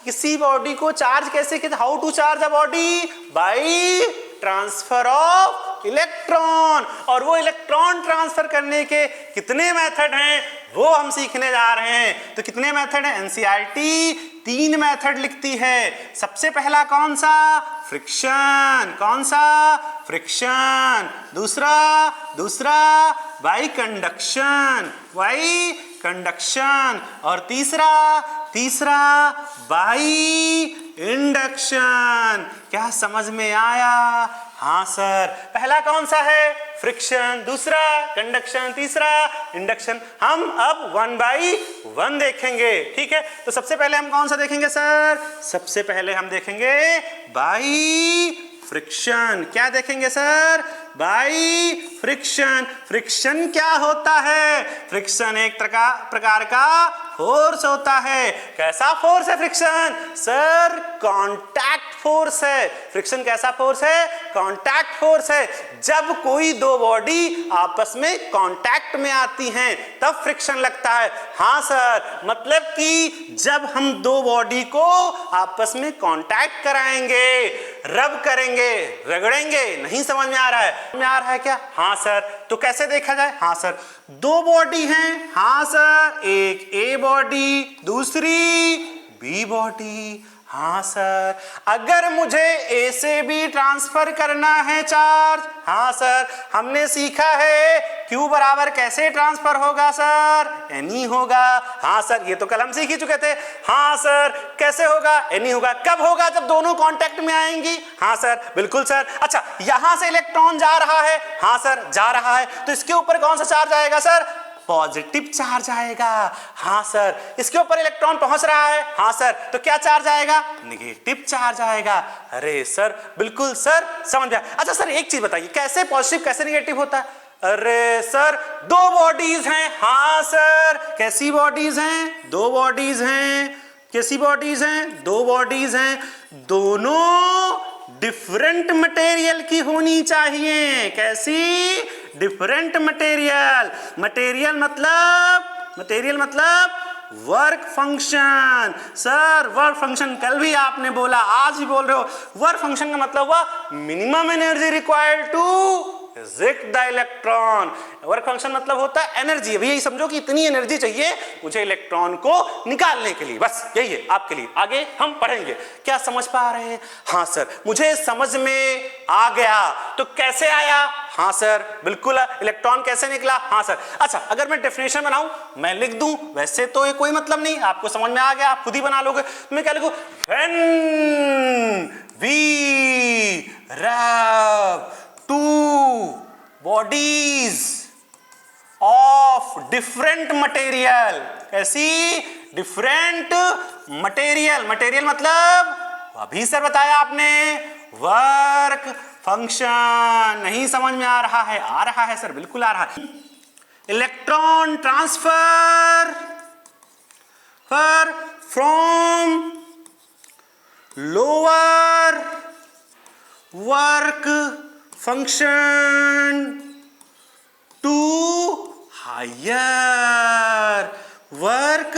किसी बॉडी को चार्ज कैसे किया? How to charge a body? By transfer of electron. और वो इलेक्ट्रॉन ट्रांसफर करने के कितने मेथड हैं वो हम सीखने जा रहे हैं। तो कितने मेथड हैं? एनसीईआरटी 3 मेथड लिखती है। सबसे पहला कौन सा? फ्रिक्शन। कौन सा? फ्रिक्शन। दूसरा बाई कंडक्शन, और तीसरा बाई इंडक्शन। क्या समझ में आया? हाँ सर। पहला कौन सा है? फ्रिक्शन, दूसरा कंडक्शन, तीसरा इंडक्शन। हम अब 1 by 1 देखेंगे। ठीक है, तो सबसे पहले हम कौन सा देखेंगे सर? सबसे पहले हम देखेंगे बाई फ्रिक्शन। क्या देखेंगे सर? By friction. फ्रिक्शन क्या होता है? फ्रिक्शन एक प्रकार का फोर्स होता है। कैसा फोर्स है फ्रिक्शन? सर कांटेक्ट फोर्स है। फ्रिक्शन कैसा फोर्स है? कांटेक्ट फोर्स है। जब कोई दो बॉडी आपस में कांटेक्ट में आती हैं तब फ्रिक्शन लगता है। हाँ सर, मतलब कि जब हम दो बॉडी को आपस में कांटेक्ट कराएंगे, रब करेंगे, रगड़ेंगे। नहीं समझ में आ रहा है? में आ रहा है क्या? हाँ सर। तो कैसे देखा जाए? हाँ सर, दो बॉडी हैं। हाँ सर, एक ए बॉडी, दूसरी बी बॉडी। हाँ सर। अगर मुझे ए से बी ट्रांसफर करना है चार्ज, हाँ सर, हमने सीखा है Q बराबर कैसे ट्रांसफर होगा सर, एनी होगा। हाँ सर, ये तो कल हम सीख ही चुके थे। हाँ सर, कैसे होगा, एनी होगा। कब होगा, जब दोनों कांटेक्ट में आएंगी। हाँ सर, बिल्कुल सर। अच्छा, यहां से इलेक्ट्रॉन जा रहा है, हाँ सर जा रहा है, तो इसके ऊपर कौन सा चार्ज आएगा सर, पॉजिटिव चार्ज आएगा। हाँ सर, इसके ऊपर इलेक्ट्रॉन पहुंच रहा है, हाँ सर, तो क्या चार्ज आएगा, नेगेटिव चार्ज आएगा। अरे सर, बिल्कुल सर, समझ गया। अच्छा सर, एक चीज बताइए, कैसे पॉजिटिव कैसे नेगेटिव होता है। अरे सर, दो बॉडीज हैं। हाँ सर, कैसी बॉडीज हैं, दो बॉडीज हैं। कैसी बॉडीज हैं, दो बॉडीज हैं, दोनों डिफरेंट मटेरियल की होनी चाहिए। कैसी, डिफरेंट मटेरियल। मटेरियल मतलब work function. Sir, work function कल भी आपने बोला, आज भी बोल रहे हो। वर्क फंक्शन का मतलब हुआ minimum energy required to reject the electron. Work function मतलब होता है एनर्जी। अभी यही समझो कि इतनी एनर्जी चाहिए मुझे इलेक्ट्रॉन को निकालने के लिए, बस यही है आपके लिए। आगे हम पढ़ेंगे। क्या समझ पा रहे हैं। हाँ सर, मुझे समझ में आ गया। तो कैसे आया, हाँ सर, बिल्कुल। इलेक्ट्रॉन कैसे निकला, हाँ सर। अच्छा, अगर मैं डेफिनेशन बनाऊं, मैं लिख दूं, वैसे तो ये कोई मतलब नहीं, आपको समझ में आ गया, आप खुद ही बना लोगे। मैं क्या लिखूं, व्हेन वी रब two bodies of different material। कैसी, डिफरेंट मटेरियल। मटेरियल मतलब अभी सर बताया आपने, वर्क फंक्शन। नहीं समझ में आ रहा है, आ रहा है सर, बिल्कुल आ रहा है। Electron transfer from lower work function to higher work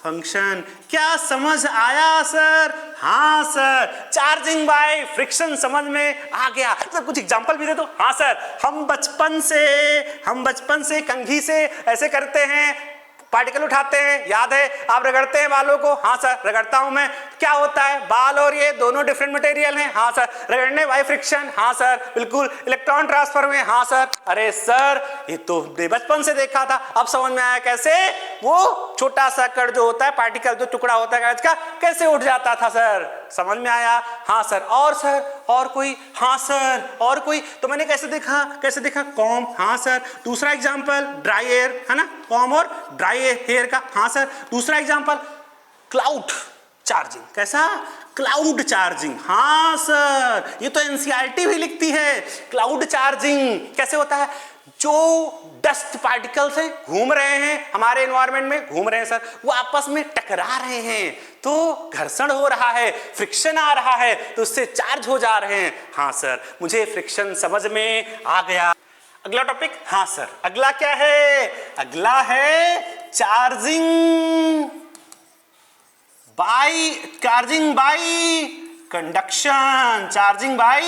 function. क्या समझ आया सर, हाँ सर। चार्जिंग बाय फ्रिक्शन समझ में आ गया। सर कुछ एग्जांपल भी दे दो। हाँ सर, हम बचपन से कंघी से ऐसे करते हैं, पार्टिकल उठाते हैं, याद है, आप रगड़ते हैं बालों को। हाँ सर, रगड़ता हूं मैं। क्या होता है, बाल और ये दोनों डिफरेंट मटेरियल हैं। हाँ सर, रगड़ने बाय फ्रिक्शन। हाँ सर, बिल्कुल। इलेक्ट्रॉन ट्रांसफर हुए। हाँ सर। अरे सर, ये तो बचपन से देखा था, अब समझ में आया कैसे। वो छोटा सा कण जो होता है, पार्टिकल जो टुकड़ा होता है कागज का, कैसे उठ जाता था सर, समझ में आया। हाँ सर, और सर, और कोई, हाँ सर, और कोई। तो मैंने कैसे देखा, कॉम। हाँ सर। दूसरा एग्जांपल, ड्राई एयर, है ना, कॉम और ड्राई हेयर का। हाँ सर। दूसरा एग्जांपल, क्लाउड चार्जिंग। कैसा, क्लाउड चार्जिंग। हाँ सर, ये तो एनसीईआरटी भी लिखती है। क्लाउड चार्जिंग कैसे होता है, जो डस्ट पार्टिकल्स हैं, घूम रहे हैं हमारे एनवायरनमेंट में, घूम रहे हैं सर, वो आपस में टकरा रहे हैं, तो घर्षण हो रहा है, फ्रिक्शन आ रहा है, तो उससे चार्ज हो जा रहे हैं। हाँ सर, मुझे फ्रिक्शन समझ में आ गया। अगला टॉपिक, हाँ सर, अगला क्या है, अगला है charging by conduction. Charging by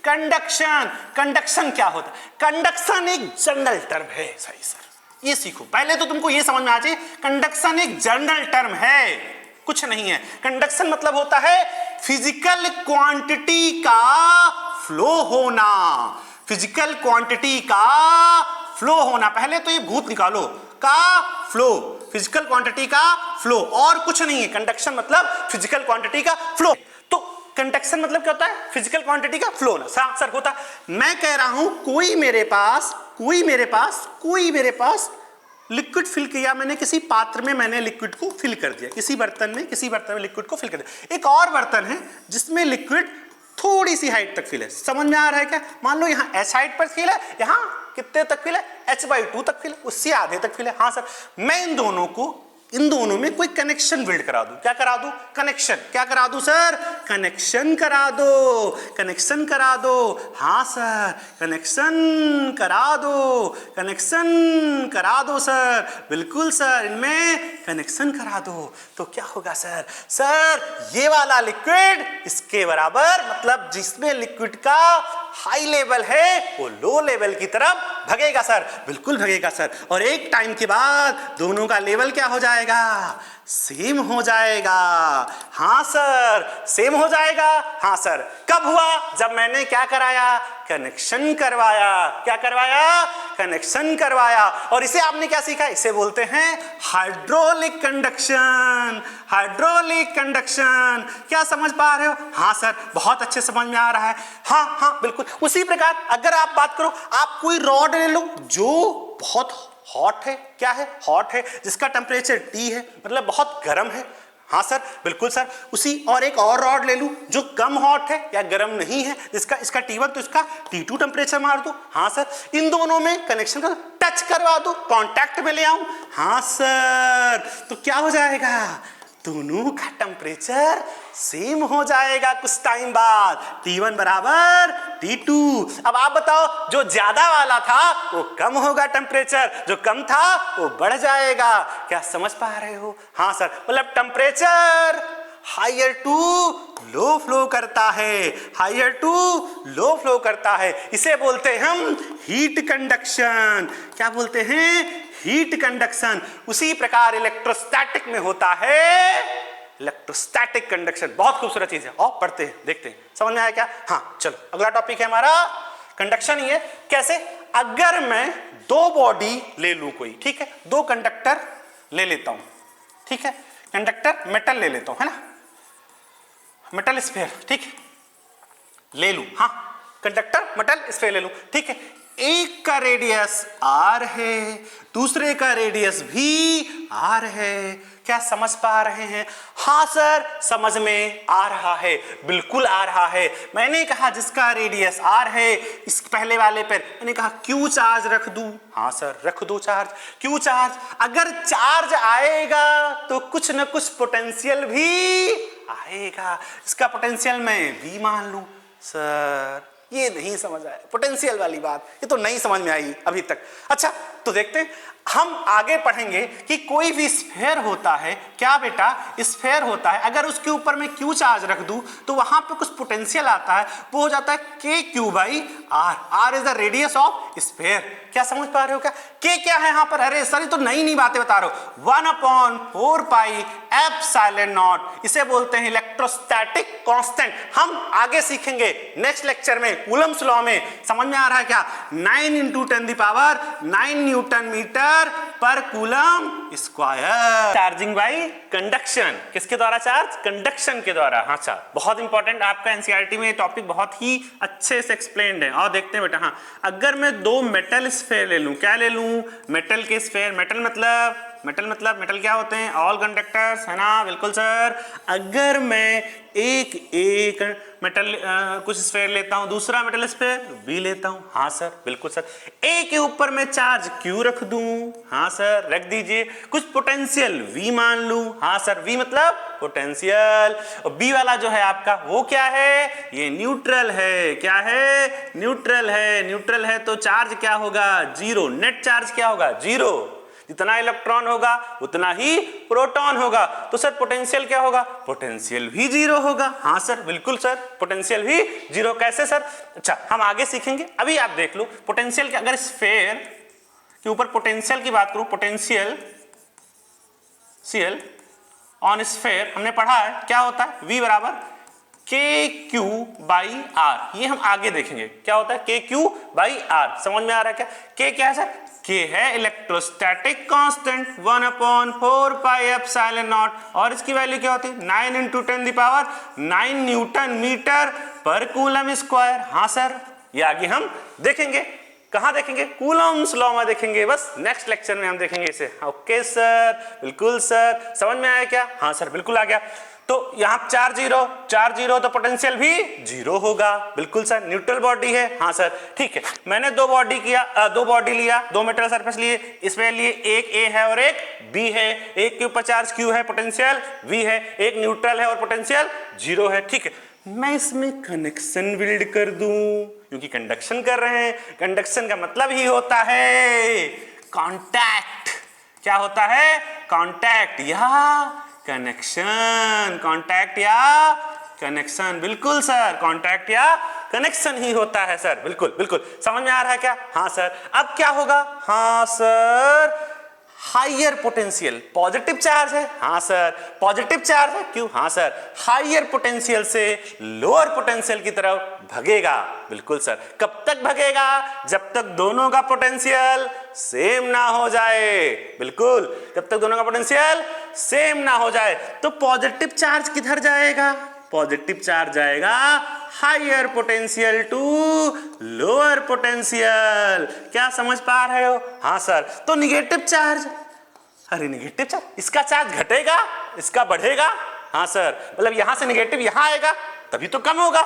conduction. Conduction क्या होता है, कंडक्शन एक जनरल टर्म है। सही सर, ये सीखो, पहले तो तुमको ये समझ में आ जाए, कंडक्शन एक जनरल टर्म है, कुछ नहीं है। कंडक्शन मतलब होता है फिजिकल क्वांटिटी का फ्लो होना। फिजिकल क्वांटिटी का फ्लो होना, पहले तो ये भूत निकालो, का फ्लो, फिजिकल क्वांटिटी का फ्लो, और कुछ नहीं है। कंडक्शन मतलब फिजिकल क्वांटिटी का फ्लो। तो कंडक्शन मतलब क्या होता है, फिजिकल क्वांटिटी का फ्लो ना। सर होता है, मैं कह रहा हूं कोई मेरे पास लिक्विड फिल किया मैंने, किसी पात्र में मैंने लिक्विड को फिल कर दिया, किसी बर्तन में लिक्विड को फिल कर दिया। एक और बर्तन है जिसमें लिक्विड थोड़ी सी हाइट तक फिल है, समझ में आ रहा है क्या। मान लो यहाँ एच हाइट पर फिल है, यहाँ कितने तक फिल है, h/2 तक फिल है, उससे आधे तक फिल है। हाँ सर, मैं इन दोनों में कोई कनेक्शन बिल्ड करा दूं। क्या करा दूं, कनेक्शन। क्या करा दूं सर, कनेक्शन करा दो। हाँ सर, कनेक्शन करा दो सर, बिल्कुल सर, इनमें कनेक्शन करा दो। तो क्या होगा सर, ये वाला लिक्विड इसके बराबर, मतलब जिसमें लिक्विड का हाई लेवल है वो लो लेवल की तरफ भगेगा सर, बिल्कुल भगेगा सर। और एक टाइम के बाद दोनों का लेवल क्या हो जाएगा, सेम हो जाएगा। हाँ सर, सेम हो जाएगा। हाँ सर, कब हुआ, जब मैंने क्या कराया, कनेक्शन करवाया। क्या करवाया, कनेक्शन करवाया। और इसे आपने क्या सीखा, इसे बोलते हैं हाइड्रोलिक कंडक्शन। हाइड्रोलिक कंडक्शन, क्या समझ पा रहे हो? हाँ सर, बहुत अच्छे समझ में आ रहा है। हाँ हाँ बिल्कुल। उसी प्रकार अगर आप बात करो, आप कोई रॉड ले लो जो बहुत हॉट है, क्या है, हॉट है, जिसका टेम्परेचर T है, मतलब बहुत गर्म है। हाँ सर, बिल्कुल सर। उसी और एक और रॉड ले लूं जो कम हॉट है या गर्म नहीं है, जिसका इसका T1 तो इसका T2 टेम्परेचर मार दो। हाँ सर, इन दोनों में कनेक्शन का टच करवा दो, कांटेक्ट में ले आऊं। हाँ सर, तो क्या हो जाएगा, दोनों का टेम्परेचर सेम हो जाएगा कुछ टाइम बाद, T1 बराबर T2। अब आप बताओ, जो ज्यादा वाला था वो कम होगा टेम्परेचर, जो कम था वो बढ़ जाएगा। क्या समझ पा रहे हो? हाँ सर, मतलब temperature higher to low flow करता है, हायर टू लो फ्लो करता है। इसे बोलते हैं हम हीट कंडक्शन। क्या बोलते हैं, हीट कंडक्शन। उसी प्रकार इलेक्ट्रोस्टैटिक में होता है इलेक्ट्रोस्टैटिक कंडक्शन। बहुत खूबसूरत चीज है, और पढ़ते हैं, देखते हैं, समझ में आया क्या? हाँ चलो, अगला टॉपिक है हमारा कंडक्शन ही है। कैसे, अगर मैं दो बॉडी ले लूं कोई, ठीक है, दो कंडक्टर ले लेता हूं, ठीक है, कंडक्टर मेटल ले लेता हूं, है ना, मेटल स्फीयर, ठीक है, ले लूं। हाँ, कंडक्टर मेटल स्फीयर ले लूं, ठीक है। एक का रेडियस r है, दूसरे का रेडियस भी r है। क्या समझ पा रहे हैं? हाँ सर, समझ में आ रहा है, बिल्कुल आ रहा है। मैंने कहा जिसका रेडियस r है, इस पहले वाले पर मैंने कहा क्यू चार्ज रख दूं। हाँ सर, रख दो चार्ज, क्यू चार्ज। अगर चार्ज आएगा तो कुछ न कुछ पोटेंशियल भी आएगा। इसका पोटेंशियल मैं v मान लूं। सर ये नहीं समझ आया, पोटेंशियल वाली बात ये तो नहीं समझ में आई अभी तक। अच्छा, तो देखते हैं, हम आगे पढ़ेंगे कि कोई भी स्फीयर होता है, क्या बेटा, स्फीयर होता है, अगर उसके ऊपर मैं क्यू चार्ज रख दूं तो वहां पे कुछ पोटेंशियल आता है, वो हो जाता है K Q by R. R is the radius of sphere. क्या समझ पा रहे हो? क्या के क्या है यहाँ पर? अरे सर, ये तो नई नई बातें बता रहे हो। 1/4 पाई एप्सिलॉन नॉट, इसे बोलते हैं इलेक्ट्रोस्टैटिक कांस्टेंट। हम आगे सीखेंगे नेक्स्ट लेक्चर में, कूलम्स लॉ में। समझ में आ रहा है क्या? 9 × 10⁹ न्यूटन मीटर पर coulomb square. Charging by conduction, किसके द्वारा चार्ज? कंडक्शन के द्वारा। हाँ अच्छा, बहुत इंपॉर्टेंट, आपका एनसीईआरटी में टॉपिक बहुत ही अच्छे से एक्सप्लेन्ड है। और देखते हैं बेटा, हाँ, अगर मैं दो मेटल स्फीयर ले लूं, क्या ले लूं, मेटल के स्फीयर। मेटल क्या होते हैं? ऑल कंडक्टर्स, है ना, बिल्कुल सर। अगर मैं एक मेटल कुछ स्फीयर लेता हूं, दूसरा मेटल स्फीयर बी लेता हूं। हाँ सर, बिल्कुल सर। ए के ऊपर मैं चार्ज क्यू रख दूं। हाँ सर, रख दीजिए। कुछ पोटेंशियल वी मान लूं। हाँ सर, वी मतलब पोटेंशियल। और बी वाला जो है आपका, वो क्या है? ये न्यूट्रल है। क्या है? न्यूट्रल है। न्यूट्रल है तो चार्ज क्या होगा? जीरो। नेट चार्ज क्या होगा? जीरो। जितना इलेक्ट्रॉन होगा उतना ही प्रोटॉन होगा। तो सर पोटेंशियल क्या होगा? पोटेंशियल भी जीरो होगा। हाँ सर, बिल्कुल सर, पोटेंशियल भी जीरो। कैसे सर? अच्छा, हम आगे सीखेंगे। अभी आप देख लो पोटेंशियल के, अगर स्फीयर के ऊपर पोटेंशियल की बात करूं, पोटेंशियल ऑन स्फीयर हमने पढ़ा है, क्या होता है? V बराबर के क्यू बाई आर। ये हम आगे देखेंगे क्या होता है, के क्यू बाई आर। समझ में आ रहा है क्या? के क्या है सर? के है electrostatic constant 1/4 pi epsilon not. और इसकी वैल्यू क्या होती है? 9 × 10⁹ न्यूटन मीटर पर कूलम स्क्वायर। हाँ सर, ये आगे हम देखेंगे। कहाँ देखेंगे? कूलम्स लॉ में देखेंगे। बस नेक्स्ट लेक्चर में हम देखेंगे इसे। ओके सर, बिल्कुल सर। समझ में आया क्या? हाँ सर, बिल्कुल आ गया। तो यहाँ चार्ज जीरो तो पोटेंशियल भी जीरो होगा। बिल्कुल सर, न्यूट्रल बॉडी है। हाँ सर, ठीक है। मैंने दो बॉडी लिया, दो मेटल सरफेस लिए, इसमें लिए एक ए है और एक बी है। एक के ऊपर चार्ज क्यू है, पोटेंशियल वी है, एक न्यूट्रल है और पोटेंशियल जीरो है। ठीक है, मैं इसमें कनेक्शन बिल्ड कर दूं, क्योंकि कंडक्शन कर रहे हैं। कंडक्शन का मतलब ही होता है कांटेक्ट। क्या होता है? कांटेक्ट या कनेक्शन। कांटेक्ट या कनेक्शन, बिल्कुल सर, कांटेक्ट या कनेक्शन ही होता है सर। बिल्कुल बिल्कुल, समझ में आ रहा है क्या? हाँ सर। अब क्या होगा? हाँ sir, higher potential, positive charge है। हाँ सर, पॉजिटिव चार्ज है। क्यों? हाँ सर, हाइयर पोटेंशियल से लोअर पोटेंशियल की तरफ भगेगा। बिल्कुल सर। कब तक भगेगा? जब तक दोनों का पोटेंशियल सेम ना हो जाए। बिल्कुल, जब तक दोनों का पोटेंशियल सेम ना हो जाए। तो पॉजिटिव चार्ज किधर जाएगा? पॉजिटिव चार्ज जाएगा higher potential to lower potential. क्या समझ पा रहे हो? हाँ सर। तो निगेटिव चार्ज, अरे निगेटिव चार्ज, इसका चार्ज घटेगा, इसका बढ़ेगा। हाँ सर, मतलब यहां से निगेटिव यहां आएगा तभी तो कम होगा।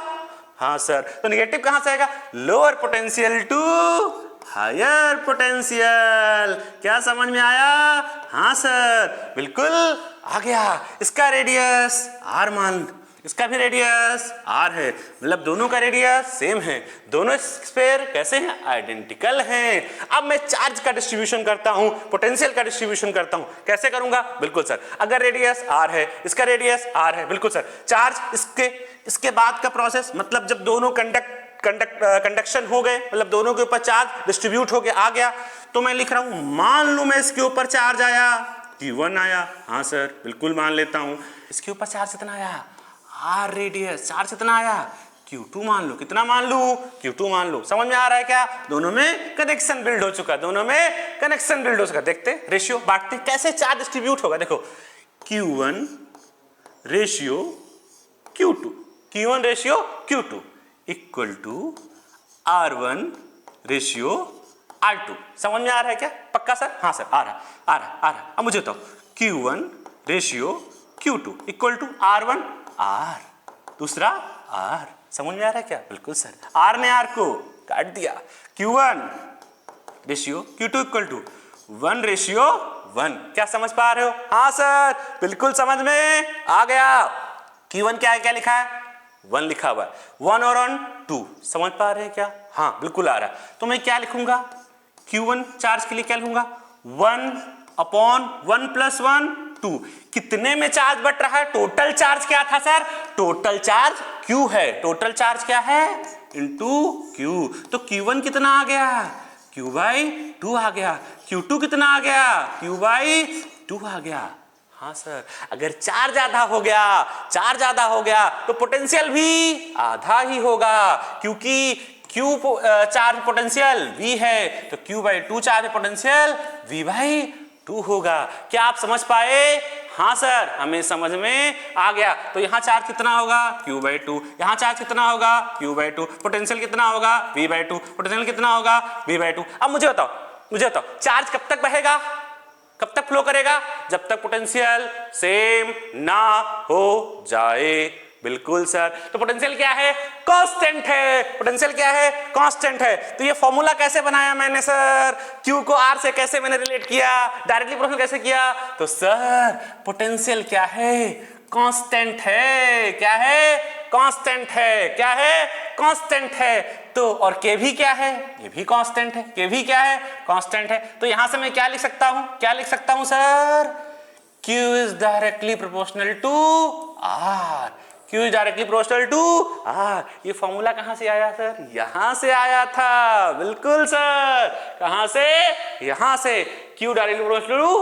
हाँ सर, तो निगेटिव कहां से आएगा? Lower potential to higher potential. क्या समझ में आया? हाँ सर, बिल्कुल आ गया। इसका रेडियस आर मान, इसका भी रेडियस आर है, मतलब दोनों का रेडियस सेम है। दोनों स्फीयर कैसे हैं? आइडेंटिकल हैं। अब मैं चार्ज का डिस्ट्रीब्यूशन करता हूं, पोटेंशियल का डिस्ट्रीब्यूशन करता हूं। कैसे करूंगा? बिल्कुल सर, अगर रेडियस आर है, इसका रेडियस आर है, बिल्कुल सर, चार्ज इसके बाद का प्रोसेस, मतलब जब दोनों कंडक्शन हो गए, मतलब दोनों के ऊपर चार्ज डिस्ट्रीब्यूट होके आ गया, तो मैं लिख रहा हूं, मान लूं मैं इसके ऊपर चार्ज आया Q1 आया। हाँ सर, बिल्कुल मान लेता हूं। इसके ऊपर चार्ज कितना आया? आर रेडियस, चार्ज कितना आया? Q2 मान लो। कितना मान लो? Q2 मान लो। समझ में आ रहा है क्या? दोनों में कनेक्शन बिल्ड हो चुका, दोनों में कनेक्शन बिल्ड हो चुका। देखते रेशियो बांटते कैसे चार्ज डिस्ट्रीब्यूट होगा। देखो, Q1 ratio Q2, Q1 ratio Q2 equal to R1 ratio R2। समझ में आ रहा है क्या? पक्का सर? हाँ सर, आ रहा। अब मुझे बताओ, Q1 ratio Q2 equal to R1 R, दूसरा R। समझ में आ रहा है क्या? बिल्कुल सर, R ने R को काट दिया। Q1 ratio Q2 equal to 1 ratio 1। क्या समझ पा रहे हो? हाँ सर, बिल्कुल समझ में आ गया। Q1 क्या है? क्या लिखा है? 1 लिखा हुआ है। 1 और 1 2। समझ पा रहे हैं क्या? हाँ, बिल्कुल आ रहा है। तो मैं क्या लिखूंगा? Q1 चार्ज के लिए क्या लिखूंगा? 1 अपॉन 1 प्लस 1 2। कितने में चार्ज बढ़ रहा है? टोटल चार्ज क्या था सर? टोटल चार्ज Q है। टोटल चार्ज क्या है? Into Q। तो Q1 कितना आ गया? Q बाई 2 आ गया। Q2 कितना आ गया? Q बाई 2 आ गया। हाँ सर, अगर चार्ज आधा हो गया तो पोटेंशियल भी आधा ही होगा, क्योंकि Q चार्ज पोटेंशियल V है, तो Q by 2 charge potential V by 2 होगा। क्या आप समझ पाए? हाँ सर, हमें समझ में आ गया। तो यहाँ चार्ज कितना होगा? Q by 2। यहाँ चार्ज कितना होगा? Q by 2। पोटेंशियल कितना होगा? V by 2। पोटेंशियल कितना होगा? V by 2। अब मुझे बताओ चार्ज कब तक बहेगा, कब तक फ्लो करेगा? जब तक पोटेंशियल सेम ना हो जाए। बिल्कुल सर। तो पोटेंशियल क्या है? कांस्टेंट है। पोटेंशियल क्या है? कांस्टेंट है। तो ये फॉर्मूला कैसे बनाया मैंने सर? Q को R से कैसे मैंने रिलेट किया? डायरेक्टली प्रोपोर्शनल कैसे किया? तो सर, पोटेंशियल क्या है? कांस्टेंट है। क्या है? कांस्टेंट है। क्या है? कांस्टेंट है। तो और के भी क्या है? ये भी कांस्टेंट है। के भी क्या है? कांस्टेंट है। तो यहां से मैं क्या लिख सकता हूं? क्या लिख सकता हूं sir? Q is directly proportional to R। Q is directly proportional to R। ये फॉर्मूला कहां से आया सर? यहां से आया था। बिल्कुल सर, कहां से? यहां से। Q directly proportional to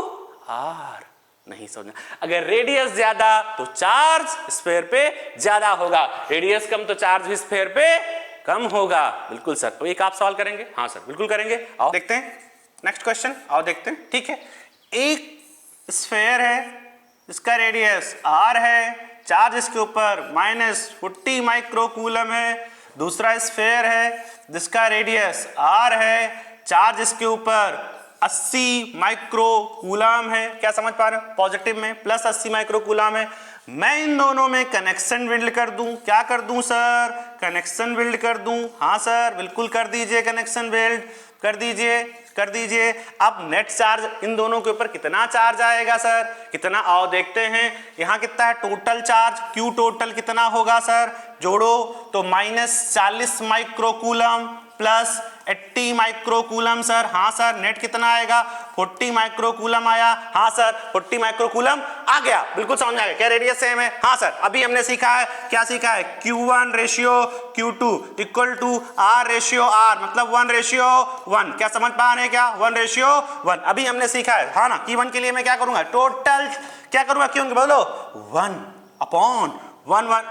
R। नहीं समझना। अगर रेडियस ज्यादा तो चार्ज स्फीयर पे ज्यादा होगा, रेडियस कम तो चार्ज भी स्फीयर पे कम होगा। बिल्कुल सर। तो एक आप सवाल करेंगे? हाँ सर, बिल्कुल करेंगे। आओ देखते हैं नेक्स्ट क्वेश्चन। आओ देखते हैं। ठीक है, एक स्फीयर है, इसका रेडियस r है, चार्ज इसके ऊपर -40 माइक्रोकूलम है। दूसरा स्फीयर है जिसका रेडियस r है, चार्ज इसके ऊपर 80 माइक्रोकूलम है। क्या समझ पा रहे हो? पॉजिटिव में प्लस 80 माइक्रोकूलम है। मैं इन दोनों में कनेक्शन बिल्ड कर दूं। क्या कर दूं सर? कनेक्शन बिल्ड कर दूं। हाँ सर, बिल्कुल कर दीजिए, कनेक्शन बिल्ड कर दीजिए। अब नेट चार्ज इन दोनों के ऊपर कितना चार्ज आएगा सर? कितना? आओ देखते हैं। यहाँ कितना है टोटल चार्ज? Q टोटल कितना होगा सर? जोड़ो तो -40 माइक्रोकूलम प्लस 80 माइक्रोकूलम सर। हाँ सर, नेट कितना आएगा? 40 माइक्रोकूलम आया। हाँ सर, 40 माइक्रोकूलम आ गया, बिल्कुल समझ में आ गया। क्या रेडियस सेम है? हाँ सर। अभी हमने सीखा है, क्या सीखा है? Q1 ratio Q2 equal to R ratio R, मतलब 1 रेशियो 1। क्या समझ पा रहे हैं क्या? 1 रेशियो 1 अभी हमने सीखा है, हाँ ना। कि 1 के लिए मैं क्या करूंगा? टोटल क्या करूंगा? क्यों बोलो? 1 अपॉन 1 1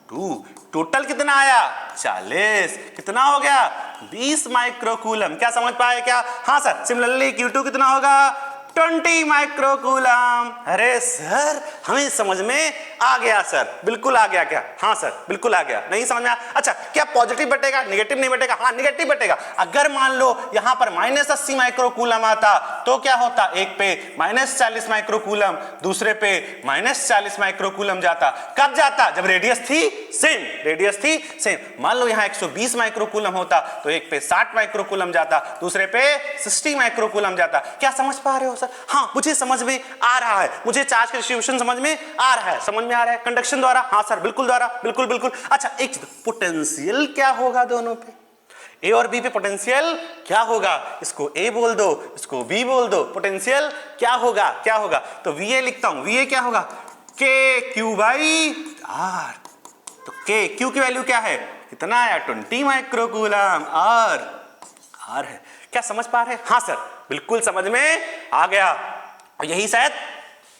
2। टोटल कितना आया? 40। कितना हो गया? 20 माइक्रोकूलम। क्या समझ पाए क्या? हाँ सर। सिमिलरली Q2 कितना होगा? 20 माइक्रोकूलम। अरे सर हमें समझ में आ गया सर, बिल्कुल आ गया। क्या? हाँ सर बिल्कुल आ गया। नहीं समझ में आया? अच्छा, क्या पॉजिटिव बटेगा, नेगेटिव नहीं बटेगा? हाँ निगेटिव बटेगा। अगर मान लो यहां पर -80 माइक्रोकूलम आता तो क्या होता? एक पे -40 माइक्रोकूलम, दूसरे पे -40 माइक्रोकूलम जाता। कब जाता? जब रेडियस थी सेम, रेडियस थी सेम। मान लो यहां 120 माइक्रोकूलम होता तो एक पे 60 माइक्रोकूलम जाता, दूसरे पे 60 माइक्रोकूलम जाता। क्या समझ पा रहे हो? हाँ मुझे समझ में आ रहा है, मुझे चार्ज का डिस्ट्रीब्यूशन समझ में आ रहा है। समझ में आ रहा है? कंडक्शन द्वारा? हाँ सर बिल्कुल द्वारा, बिल्कुल बिल्कुल। अच्छा एक चीज, पोटेंशियल क्या होगा दोनों पे? ए और बी पे पोटेंशियल क्या होगा? इसको ए बोल दो, इसको बी बोल दो। पोटेंशियल क्या होगा? क्या होगा? तो वी ए लिखता हूं। वी ए क्या होगा? के क्यू बाई आर। तो के क्यू की वैल्यू क्या है? कितना आया? 20 माइक्रोकूलम। आर है। क्या समझ पा रहे हैं? हाँ सर बिल्कुल समझ में आ गया। और यही शायद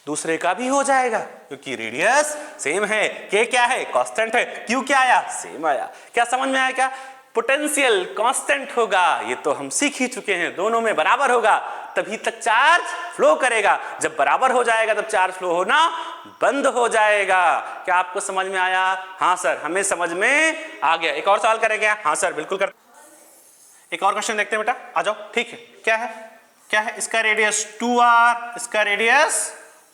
दूसरे का भी हो जाएगा क्योंकि रेडियस सेम है। के क्या है? कांस्टेंट है। क्यू क्या आया? सेम आया। क्या समझ में आया? क्या पोटेंशियल कांस्टेंट होगा? ये तो हम सीख ही चुके हैं। दोनों में बराबर होगा तभी तक चार्ज फ्लो करेगा। जब बराबर हो जाएगा तब चार्ज फ्लो होना बंद हो जाएगा। क्या आपको समझ में आया? हाँ सर हमें समझ में आ गया। एक और सवाल करेंगे? हाँ सर बिल्कुल कर। एक और क्वेश्चन देखते हैं बेटा, आ जाओ। ठीक है, क्या है? क्या है? इसका रेडियस 2r, इसका रेडियस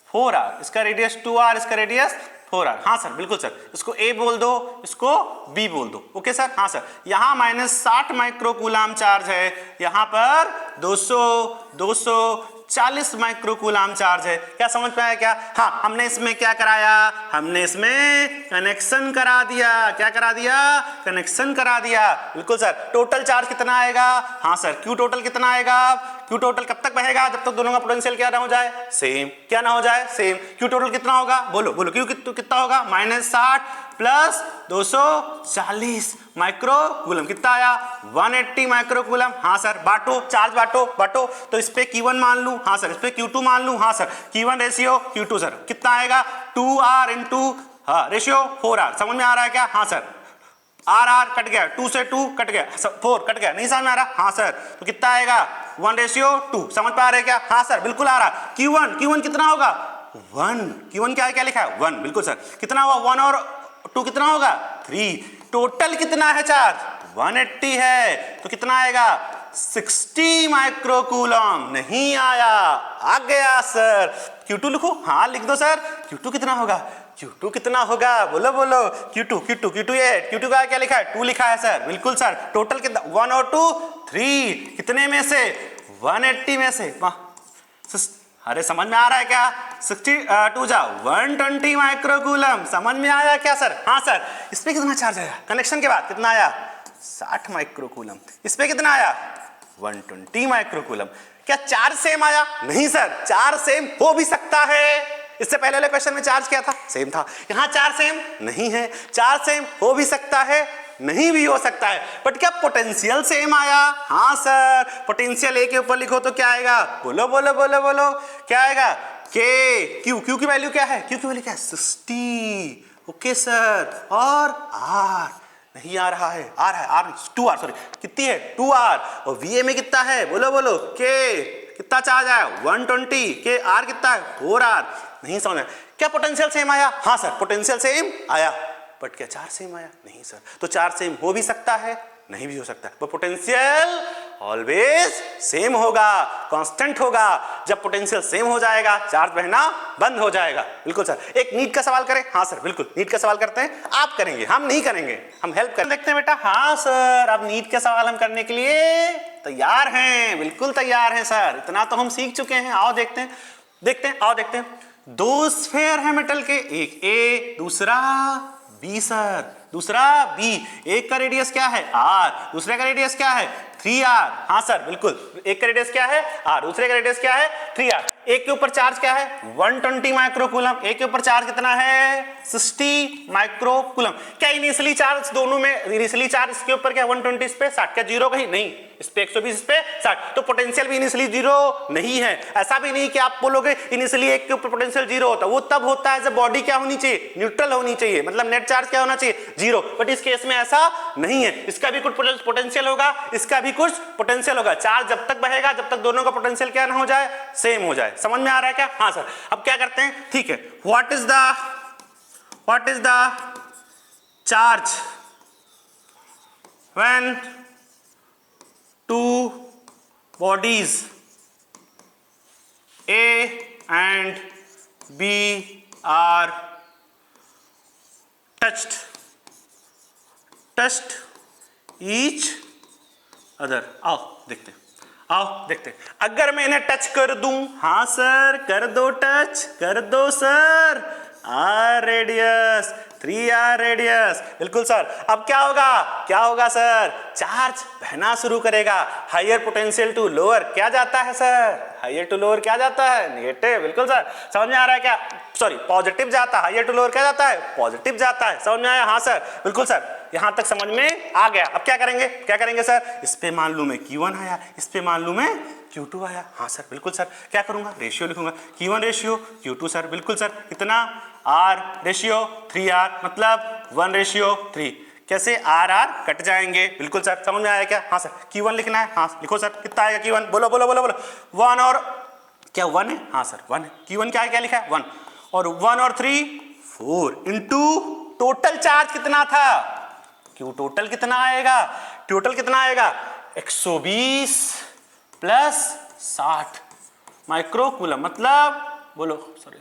4r, इसका रेडियस 2r, इसका रेडियस 4r। हाँ सर बिल्कुल सर। इसको a बोल दो, इसको b बोल दो। Okay sir. हाँ सर। यहां -60 माइक्रोकूलम चार्ज है, यहां पर 240 माइक्रोकूलम चार्ज है। क्या समझ पाया? क्या? हाँ हमने इसमें क्या कराया? हमने इसमें कनेक्शन करा दिया। क्या करा दिया? कनेक्शन करा दिया। बिल्कुल सर। टोटल चार्ज कितना आएगा? हाँ सर क्यू टोटल कितना आएगा? क्यू टोटल कब तक बहेगा? जब तक दोनों का पोटेंशियल क्या ना हो जाए? सेम। क्या ना हो जाए? सेम। क्यू टोटल कितना होगा? बोलो बोलो। क्यू कितना होगा? -60 प्लस 240 माइक्रोकूलम। कितना आया? 180 माइक्रोकूलम। हाँ सर। बांटो, चार्ज बांटो बांटो। तो इस पे Q1 मान लूं, हाँ सर। इस पे Q2 मान लूं, हाँ sir. Q1 ratio Q2 sir कितना आएगा? 2r into ratio 4r। समझ में आ रहा है क्या? हाँ सर। R कट गया, 2 से 2 कट गया, 4 कट गया। नहीं समझ में आ रहा? हाँ सर। तो कितना आएगा? 1:2। समझ पा रहे क्या? हाँ सर बिल्कुल आ रहा। Q1 कितना होगा? 1। Q1 क्या है? क्या लिखा है? 1। बिल्कुल सर। कितना हुआ? 1 और 2 कितना होगा? 3। टोटल कितना है चार्ज? 180 है। तो कितना आएगा? 60 माइक्रोकूलम। नहीं आया? आ गया सर। Q2 लिखो? हाँ लिख दो सर। Q2 कितना होगा? Q2 कितना होगा? बोलो बोलो। Q2 ये Q2 का क्या लिखा है? 2 लिखा है सर। बिल्कुल सर। टोटल कितना? 1 और 2 3। कितने में से? 180 में से। अरे समझ में आ रहा है क्या? 62 जा 120 माइक्रोकूलम। समझ में आया क्या सर? हाँ सर। इस पे कितना चार्ज आया? कनेक्शन के बाद कितना आया? 60 माइक्रोकूलम। इस पे कितना आया? 120 माइक्रोकूलम। क्या चार्ज सेम आया? नहीं सर, चार्ज सेम हो भी सकता है। इससे पहले वाले क्वेश्चन में चार्ज क्या था? सेम था। यहां चार्ज सेम नहीं है। चार्ज सेम हो भी सकता है, नहीं भी हो सकता है। बट क्या पोटेंशियल सेम आया? हाँ सर। पोटेंशियल ए के ऊपर लिखो तो क्या आएगा? बोलो बोलो बोलो बोलो। क्या आएगा? के क्यू की वैल्यू क्या है? क्यू की वैल्यू क्या है? 60। Okay sir. और आर नहीं आ रहा है? आ रहा है। R 2r sorry. कितनी है? 2r। और वीए में कितना है? बोलो बोलो। के कितना चार्ज आया? 120। के आर कितना है? 4r। नहीं समझ में? क्या पोटेंशियल सेम आया? हाँ सर पोटेंशियल सेम आया। बट क्या चार्ज सेम आया? नहीं सर। तो चार्ज सेम हो भी सकता है, नहीं भी हो सकता। पर पोटेंशियल ऑलवेज सेम होगा, कांस्टेंट होगा। जब पोटेंशियल सेम हो जाएगा चार्ज बहना बंद हो जाएगा। बिल्कुल सर। एक नीट का सवाल करें? हाँ सर बिल्कुल। नीट का सवाल करते हैं। आप करेंगे, हम नहीं करेंगे, हम हेल्प कर देखते हैं बेटा। हाँ सर। अब नीट के सवाल हम करने के लिए तैयार हैं, बिल्कुल तैयार हैं सर। इतना तो हम सीख चुके हैं। आओ देखते हैं, देखते हैं, आओ देखते हैं। 2 स्फेयर है मेटल के, एक ए दूसरा बी सर। दूसरा बी। एक का रेडियस क्या है? r। दूसरे का रेडियस क्या है? 3r। हाँ सर बिल्कुल। एक का रेडियस क्या है? r। दूसरे का रेडियस क्या है? 3r। एक के ऊपर चार्ज क्या है 120 माइक्रोकूलम, एक के ऊपर चार्ज कितना है 60 माइक्रोकूलम। क्या इनिशियली चार्ज दोनों में, इनिशियली चार्ज इसके ऊपर क्या 120 इस पे 60, क्या जीरो कहीं नहीं, इस पे 120 इस पे 60, तो पोटेंशियल भी इनिशियली जीरो नहीं है। ऐसा भी नहीं कि आप बोलोगे इनिशियली एक के ऊपर पोटेंशियल जीरो होता है, वो तब होता है जब बॉडी क्या होनी चाहिए न्यूट्रल होनी चाहिए, मतलब नेट चार्ज क्या होना चाहिए जीरो, बट इस केस में ऐसा नहीं है, इसका भी कुछ पोटेंशियल होगा, इसका भी कुछ पोटेंशियल होगा। चार्ज जब तक बहेगा जब तक दोनों का पोटेंशियल क्या ना हो जाए सेम हो जाए। समझ में आ रहा है क्या? हाँ सर। अब क्या करते हैं, ठीक है, what is the charge when two bodies A and B are touched each other। आओ देखते हैं, आओ देखते हैं। अगर मैं इन्हें टच कर दूं, हाँ सर कर दो टच, कर दो sir, R radius 3R radius, बिल्कुल सर। अब क्या होगा सर, चार्ज बहना शुरू करेगा, हायर पोटेंशियल टू लोअर क्या जाता है सर, हायर टू लोअर क्या जाता है नेगेटिव, बिल्कुल सर। समझ में आ रहा है क्या, सॉरी पॉजिटिव जाता है, हायर टू लोअर क्या जाता है पॉजिटिव जाता है। समझ में आया? हाँ सर बिल्कुल सर, यहां तक समझ में आ गया। अब क्या करेंगे सर, इस पे मान लूं मैं Q1 आया, इस पे मान लूं मैं Q2 आया। हाँ सर बिल्कुल सर, क्या करूंगा रेशियो लिखूंगा, Q1 रेशियो Q2 सर, बिल्कुल सर, कितना R रेशियो 3R, मतलब 1:3। कैसे R कट जाएंगे, बिल्कुल सर। समझ में आया क्या? हाँ सर। Q1 लिखना है, हाँ लिखो सर, कितना आएगा Q1, बोलो 1 और क्या 1 है, हाँ सर 1 है। Q1 क्या लिखा है 1, और 1 और 3 4 इंटू टोटल चार्ज कितना था Q टोटल कितना आएगा, 120 प्लस 60 माइक्रोकूलम, मतलब बोलो सॉरी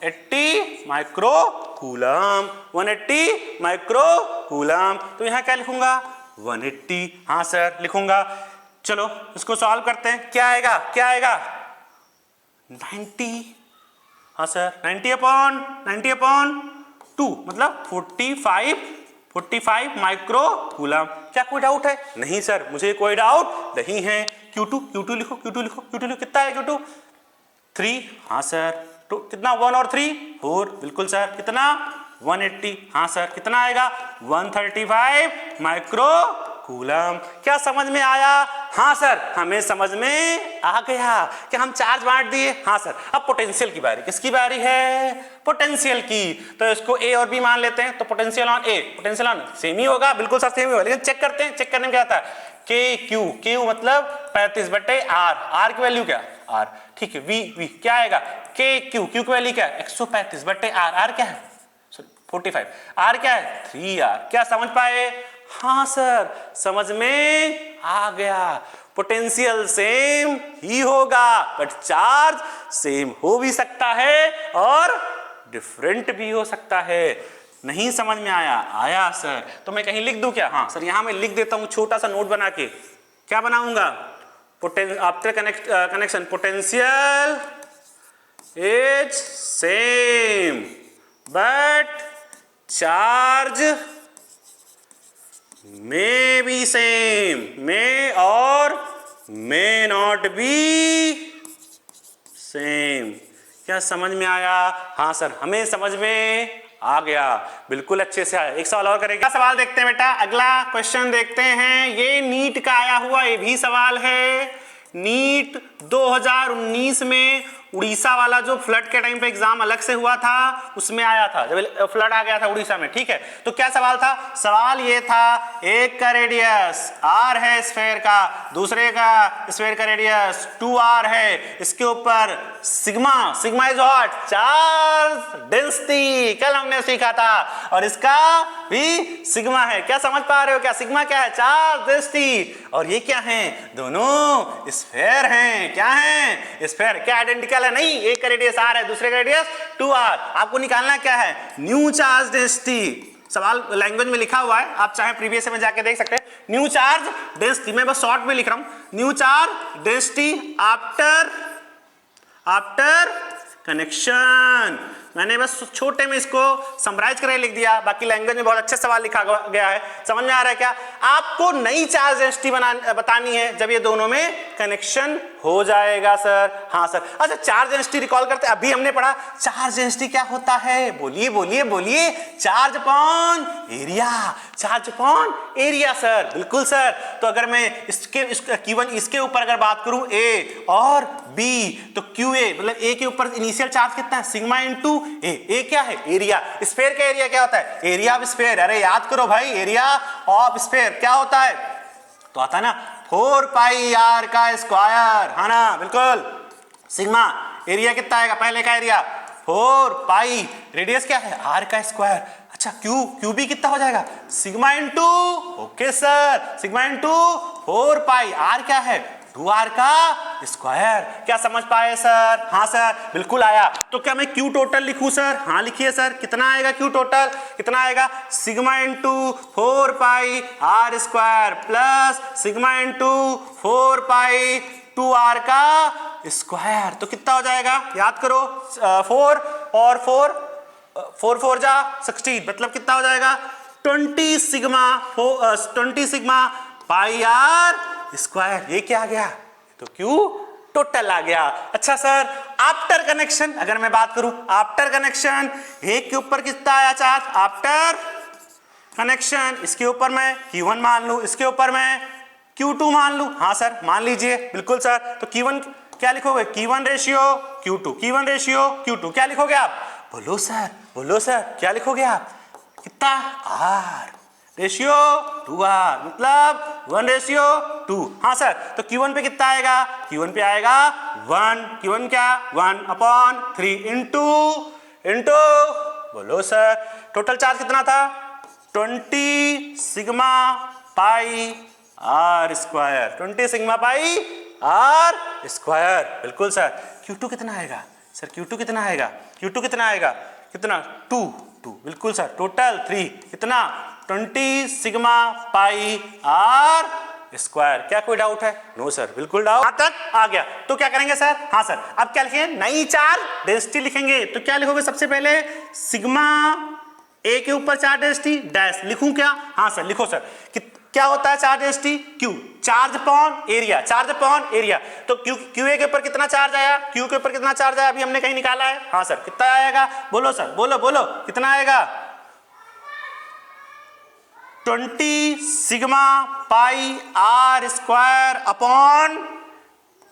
180 माइक्रोकूलम, 180 माइक्रोकूलम। तो यहां क्या लिखूंगा 180, हाँ सर लिखूंगा। चलो इसको सॉल्व करते हैं, क्या आएगा 90, हाँ सर 90 अपॉन 2 मतलब 45 माइक्रोकूलम। क्या कोई डाउट है? नहीं सर मुझे कोई डाउट नहीं है। Q2 लिखो, कितना है Q2 3, हाँ सर, तो कितना 1 और 3 4, बिल्कुल सर, कितना 180, हाँ सर, कितना आएगा 135 माइक्रोकूलम। क्या समझ में आया? हाँ सर हमें समझ में आ गया कि हम चार्ज बांट दिए। हाँ सर, अब पोटेंशियल की बारी, किसकी बारी है? पोटेंशियल की। तो इसको A और B मान लेते हैं, तो potential on A, potential on same ही होगा, बिल्कुल सर सेम ही होगा, लेकिन चेक करते हैं, चेक करने में क्या आता है Q मतलब 35/R की वैल्यू क्या R, ठीक है। V क्या आएगा Q की वैल्यू क्या है 135/R क्या है 45, R क्या है 3R। क्या समझ पाए? हाँ सर समझ में आ गया। पोटेंशियल सेम ही होगा बट चार्ज सेम हो भी सकता है और डिफरेंट भी हो सकता है। नहीं समझ में आया सर, तो मैं कहीं लिख दूं क्या? हाँ सर यहां मैं लिख देता हूं छोटा सा नोट बना के। क्या बनाऊंगा? After connection potential is same but charge may be same, may और मे नॉट बी सेम। क्या समझ में आया? हाँ सर हमें समझ में आ गया, बिल्कुल अच्छे से आया। एक सवाल और करेगा, सवाल देखते हैं बेटा, अगला क्वेश्चन देखते हैं। ये नीट का आया हुआ ये भी सवाल है। नीट 2019 में उड़ीसा वाला जो फ्लड के टाइम पे एग्जाम अलग से हुआ था उसमें आया था, जब फ्लड आ गया था उड़ीसा में, ठीक है। तो क्या सवाल था? सवाल ये था एक का रेडियस r है स्फेयर का, दूसरे का स्फेयर का रेडियस 2r है, इसके ऊपर sigma is what? Charge density, कल हमने सीखा था, और इसका भी सिग्मा है। क्या समझ पा रहे हो? क्या सिग्मा क्या है? Charge density. और ये क्या है? दोनों स्फेयर हैं। क्या है? स्फेयर। क्या आइडेंटिकल है? नहीं, एक का रेडियस r है, दूसरे का रेडियस 2r। आपको निकालना क्या है? New charge density. सवाल लैंग्वेज में लिखा हुआ है, आप चाहे प्रीवियस में जाके देख सकते हैं। न्यू चार्ज डेंसिटी, मैं बस शॉर्ट में लिख रहा हूं, new charge density after connection मैंने बस छोटे में इसको समराइज करके लिख दिया, बाकी लैंग्वेज में बहुत अच्छे सवाल लिखा गया है। समझ में आ रहा है क्या? आपको नई चार्ज डेंसिटी बतानी है जब ये दोनों में कनेक्शन हो जाएगा सर। हाँ सर। अच्छा, चार्ज डेंसिटी रिकॉल करते हैं, अभी हमने पढ़ा चार्ज डेंसिटी क्या होता है। बोलिए बोलिए बोलिए। Charge upon area, charge upon area sir. बिल्कुल सर। तो अगर मैं इसके ऊपर अगर बात करूं ए और बी, तो क्यू ए मतलब ए के ऊपर इनिशियल चार्ज कितना है, सिग्मा इंटू ए। ए क्या है? एरिया। स्फीयर का एरिया क्या होता है? Area of sphere. अरे याद करो भाई, एरिया ऑफ स्फीयर क्या होता है? तो आता है ना 4 पाई आर का स्क्वायर, है ना? बिल्कुल। सिग्मा एरिया कितना आएगा? पहले का एरिया 4 पाई, रेडियस क्या है? आर का स्क्वायर। अच्छा, क्यू भी कितना हो जाएगा? Sigma into, okay sir, sigma into 4 pi, R क्या है? 2r का स्क्वायर। क्या समझ पाए सर? हाँ सर, बिल्कुल आया। तो क्या मैं क्यू टोटल लिखूं सर? हाँ लिखिए सर। कितना आएगा क्यू टोटल? कितना आएगा? Sigma into 4 pi R square plus sigma into 4 pi 2r का स्क्वायर। तो कितना हो जाएगा? याद करो, 4 और 4 4 जा 16, मतलब कितना हो जाएगा? 20 सिग्मा पाई आर स्क्वायर। ये क्या आ गया? तो क्यू टोटल आ गया। अच्छा सर, आफ्टर कनेक्शन अगर मैं बात करूं, आफ्टर कनेक्शन एक के ऊपर कितना आया चार्ज? आफ्टर कनेक्शन इसके ऊपर मैं Q1 मान लूं, इसके ऊपर मैं Q2 मान लूं। हाँ सर, मान लीजिए। बिल्कुल सर। तो Q1 क्या लिखोगे? Q1 ratio Q2, Q1 ratio Q2 क्या लिखोगे आप? बोलो सर, बोलो सर, क्या लिखोगे आप? कितना? R रेशियो 2r, मतलब 1 रेशियो 2। हाँ सर। तो Q1 पे कितना आएगा? Q1 पे आएगा 1। Q1 क्या? 1/3 इंटू बोलो सर, टोटल चार्ज कितना था? 20 sigma pi R square, 20 sigma pi R square. बिल्कुल सर। Q2 कितना आएगा सर? Q2 कितना आएगा? Q2 कितना आएगा? कितना? 2। बिल्कुल सर। टोटल 3 कितना? 20 सिग्मा पाई आर स्क्वायर। क्या कोई डाउट है? नो सर, बिल्कुल डाउट। यहां तक आ गया। तो क्या करेंगे सर? हाँ सर, अब क्या लिखेंगे? नई चार्ज डेंसिटी लिखेंगे। तो क्या लिखोगे सबसे पहले? सिग्मा ए के ऊपर चार्ज डेंसिटी डैश लिखूं क्या? हाँ सर, लिखो सर। क्या होता है charge density? Q, charge upon area, charge upon area. तो क्यू ए के ऊपर कितना चार्ज आया? क्यू के ऊपर कितना चार्ज आया? अभी हमने कहीं निकाला है। हाँ सर, कितना आएगा? बोलो सर, बोलो बोलो, कितना आएगा? 20 sigma pi R square upon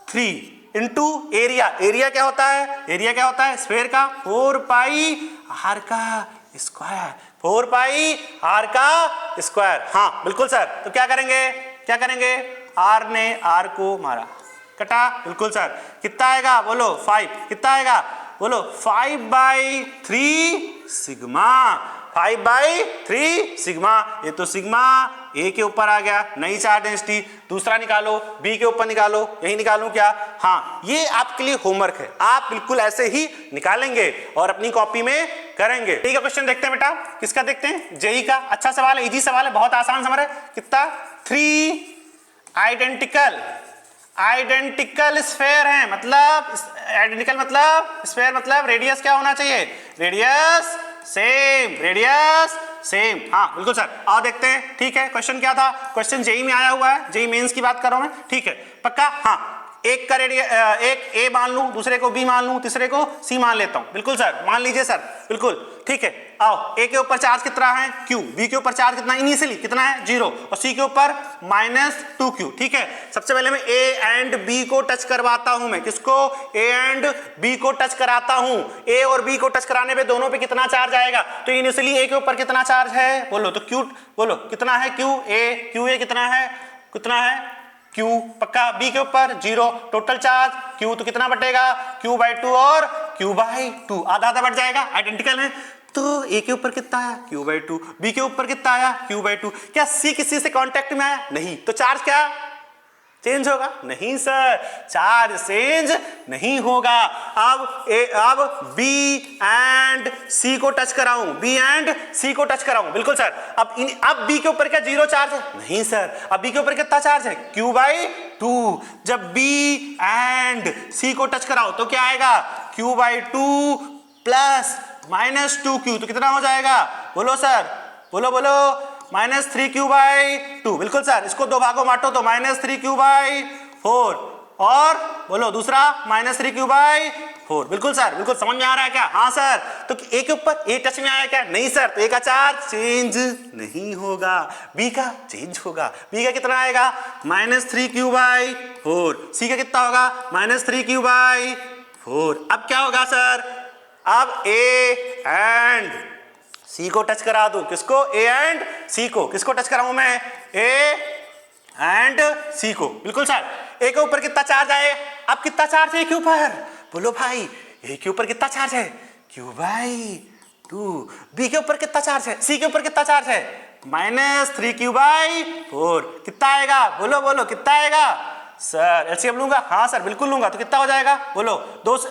3 into area. Area क्या होता है? एरिया क्या होता है? स्फीयर का 4 पाई आर का स्क्वायर, 4 पाई आर का स्क्वायर। हाँ बिल्कुल सर। तो क्या करेंगे? क्या करेंगे? आर ने आर को मारा, कटा। बिल्कुल सर। कितना आएगा? बोलो 5। कितना आएगा? बोलो 5/3 सिग्मा, 5/3 सिग्मा। ये तो सिग्मा ए के ऊपर आ गया, नई चार्ज डेंसिटी। दूसरा निकालो, बी के ऊपर निकालो। यही निकालूं क्या? हाँ, ये आपके लिए होमवर्क है, आप बिल्कुल ऐसे ही निकालेंगे और अपनी कॉपी में करेंगे। ठीक है, क्वेश्चन देखते हैं बेटा। किसका देखते हैं? जेई का। अच्छा सवाल है, इजी सवाल है, बहुत आसान सवाल है। कितना? 3 आइडेंटिकल स्फीयर है, मतलब आइडेंटिकल मतलब स्फीयर, मतलब रेडियस क्या होना चाहिए? Radius same, radius same. हाँ बिल्कुल सर। आओ देखते हैं। ठीक है, क्वेश्चन क्या था? क्वेश्चन जेई में आया हुआ है, जेई मेंस की बात कर रहा हूं मैं। ठीक है, पक्का? हाँ। एक का रेडियस, एक ए मान लूं, दूसरे को बी मान लूं, तीसरे को सी मान लेता हूं। बिल्कुल सर, मान लीजिए सर। बिल्कुल ठीक है। आओ, ए के ऊपर चार्ज कितना है? क्यू। बी के ऊपर चार्ज कितना इनिशियली? कितना है? 0। और सी के ऊपर -2q। ठीक है, सबसे पहले मैं ए एंड बी को टच करवाता हूं। मैं किसको? ए एंड बी को टच कराता हूं। ए और बी को टच कराने पे दोनों पे कितना चार्ज आएगा? तो इनिशियली ए के ऊपर कितना चार्ज है? बोलो तो क्यू, बोलो कितना है? क्यू ए कितना है? कितना है? Q पक्का। B के ऊपर 0। टोटल चार्ज Q तो कितना बटेगा? Q/2 और Q/2, आधा आधा बढ़ जाएगा, आइडेंटिकल है। तो A के ऊपर कितना आया? Q/2। B के ऊपर कितना आया? Q/2। क्या C किसी से कांटेक्ट में आया? नहीं। तो चार्ज क्या चेंज होगा? नहीं सर, चार्ज चेंज नहीं होगा। अब B एंड C को टच कराऊं, B एंड C को टच कराऊं। बिल्कुल सर। अब B के ऊपर क्या 0 चार्ज है? नहीं सर। अब B के ऊपर कितना चार्ज है? Q/2। जब B एंड C को टच कराओ तो क्या आएगा? Q/2 प्लस -2q, तो कितना हो जाएगा बोलो सर, बोलो बोलो, -3q बाई 2। बिल्कुल सर, इसको दो भागों बांटो तो -3q बाई 4, और बोलो दूसरा -3q बाई 4। बिल्कुल सर, बिल्कुल समझ में आ रहा है क्या? हाँ सर। तो ए के ऊपर ए टच में आया क्या? नहीं सर, तो ए का चार्ज चेंज नहीं होगा, बी का चेंज होगा। बी का कितना आएगा -3q बाई 4, सी का कितना होगा -3q बाई 4। अब क्या होगा सर, अब ए एंड सी को टच करा दूं, किसको? ए एंड सी को। किसको टच कराऊं मैं? ए एंड सी को। बिल्कुल सर, ए के ऊपर कितना चार्ज आए? अब कितना चार्ज है ए के ऊपर? बोलो भाई, ए के ऊपर कितना चार्ज है? Q by 2। बी के ऊपर कितना चार्ज है? सी के ऊपर कितना चार्ज है? -3q by 4। कितना आएगा? बोलो बोलो, कितना आएगा सर? एलसीएम लूंगा? हाँ सर बिल्कुल लूंगा। तो कितना हो जाएगा बोलो? 2 से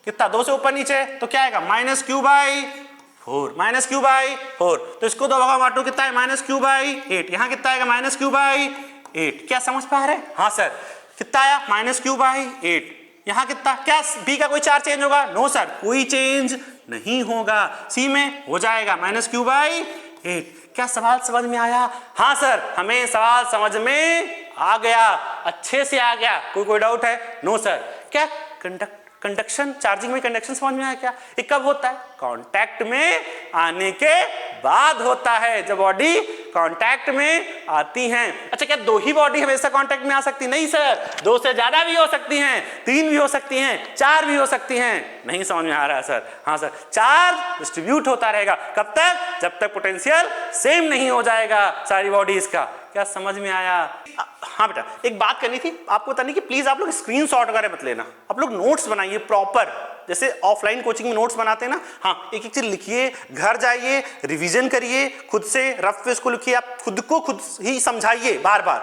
कितना, 2 से ऊपर नीचे तो क्या आएगा -q बाई 4, -q बाई 4। तो इसको दो भागों में बांटो, कितना है -q बाई 8। यहाँ कितना आएगा -q बाई 8। क्या समझ पा रहे? हाँ सर। कितना आया -q बाई 8। यहाँ कितना, क्या बी का कोई चार्ज चेंज होगा? नो सर, कोई चेंज नहीं होगा। सी में हो जाएगा -q बाई 8। क्या सवाल समझ में आया? हाँ सर, हमें सवाल समझ में आ गया, अच्छे से आ गया। कोई डाउट है? No sir. क्या कंडक्शन, चार्जिंग में कंडक्शन समझ में आया क्या? ये कब होता है? कांटेक्ट में आने के बाद होता है, जब बॉडी कांटेक्ट में आती हैं। अच्छा, क्या 2 ही बॉडी हमेशा कांटेक्ट में आ सकती? नहीं सर, 2 से ज्यादा भी हो सकती हैं, 3 भी हो सकती हैं, 4 भी हो सकती हैं। नहीं समझ में आ रहा है सर? हाँ सर, चार्ज डिस्ट्रीब्यूट होता रहेगा। कब तक? जब तक पोटेंशियल सेम नहीं हो जाएगा सारी बॉडीज का। क्या समझ में आया? हाँ बेटा, एक बात करनी थी आपको बतानी कि प्लीज आप लोग स्क्रीनशॉट वगैरह मत लेना, आप लोग नोट्स बनाइए प्रॉपर, जैसे ऑफलाइन कोचिंग में नोट्स बनाते हैं ना। हाँ, एक एक चीज लिखिए, घर जाइए रिवीजन करिए, खुद से रफ पे इसको लिखिए, आप खुद को खुद ही समझाइए बार बार।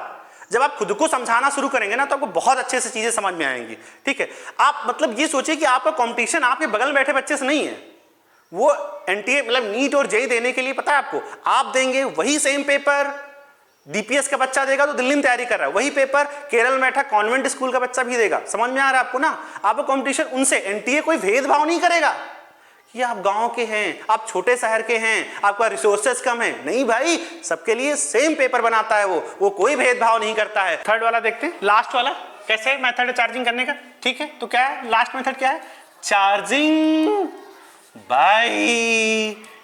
जब आप खुद को समझाना शुरू करेंगे ना तो आपको बहुत अच्छे से चीजें समझ में आएंगी। ठीक है, आप मतलब ये सोचिए कि आपका कंपटीशन आपके बगल में बैठे बच्चे से नहीं है, वो एनटीए मतलब नीट और जेईई देने के लिए, पता है आपको, आप देंगे वही सेम पेपर डीपीएस का बच्चा देगा तो दिल्ली में तैयारी कर रहा है, वही पेपर केरल में बैठा कॉन्वेंट स्कूल का बच्चा भी देगा। समझ में आ रहा है आपको ना? आपका कंपटीशन उनसे, एनटीए कोई भेदभाव नहीं करेगा कि आप गांव के हैं, आप छोटे शहर के हैं, आपका रिसोर्सेज कम है। नहीं भाई, सबके लिए सेम पेपर बनाता है वो कोई भेदभाव नहीं करता है। थर्ड वाला देखते हैं, लास्ट वाला कैसे मेथड है चार्जिंग करने का। ठीक है, तो क्या है लास्ट मेथड? क्या है? Charging by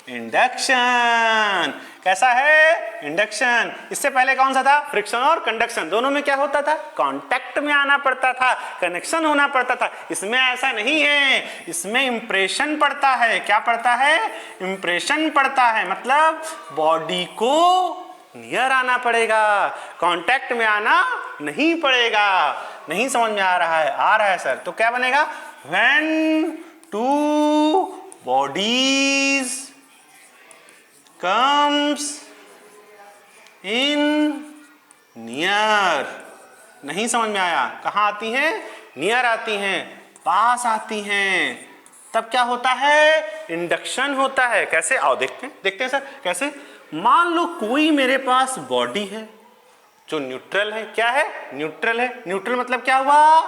induction. कैसा है? इंडक्शन। इससे पहले कौन सा था? फ्रिक्शन और कंडक्शन। दोनों में क्या होता था? कांटेक्ट में आना पड़ता था, कनेक्शन होना पड़ता था। इसमें ऐसा नहीं है, इसमें इंप्रेशन पड़ता है। क्या पड़ता है? इंप्रेशन पड़ता है, मतलब बॉडी को नियर आना पड़ेगा, कांटेक्ट में आना नहीं पड़ेगा। नहीं समझ में आ रहा है? आ रहा है सर। तो क्या बनेगा? When two bodies comes in near। नहीं समझ में आया? कहाँ आती हैं? नियर आती हैं, पास आती हैं, तब क्या होता है? इंडक्शन होता है। कैसे? आओ देखते हैं सर कैसे। मान लो कोई मेरे पास बॉडी है जो न्यूट्रल है। क्या है? न्यूट्रल है। न्यूट्रल मतलब क्या हुआ?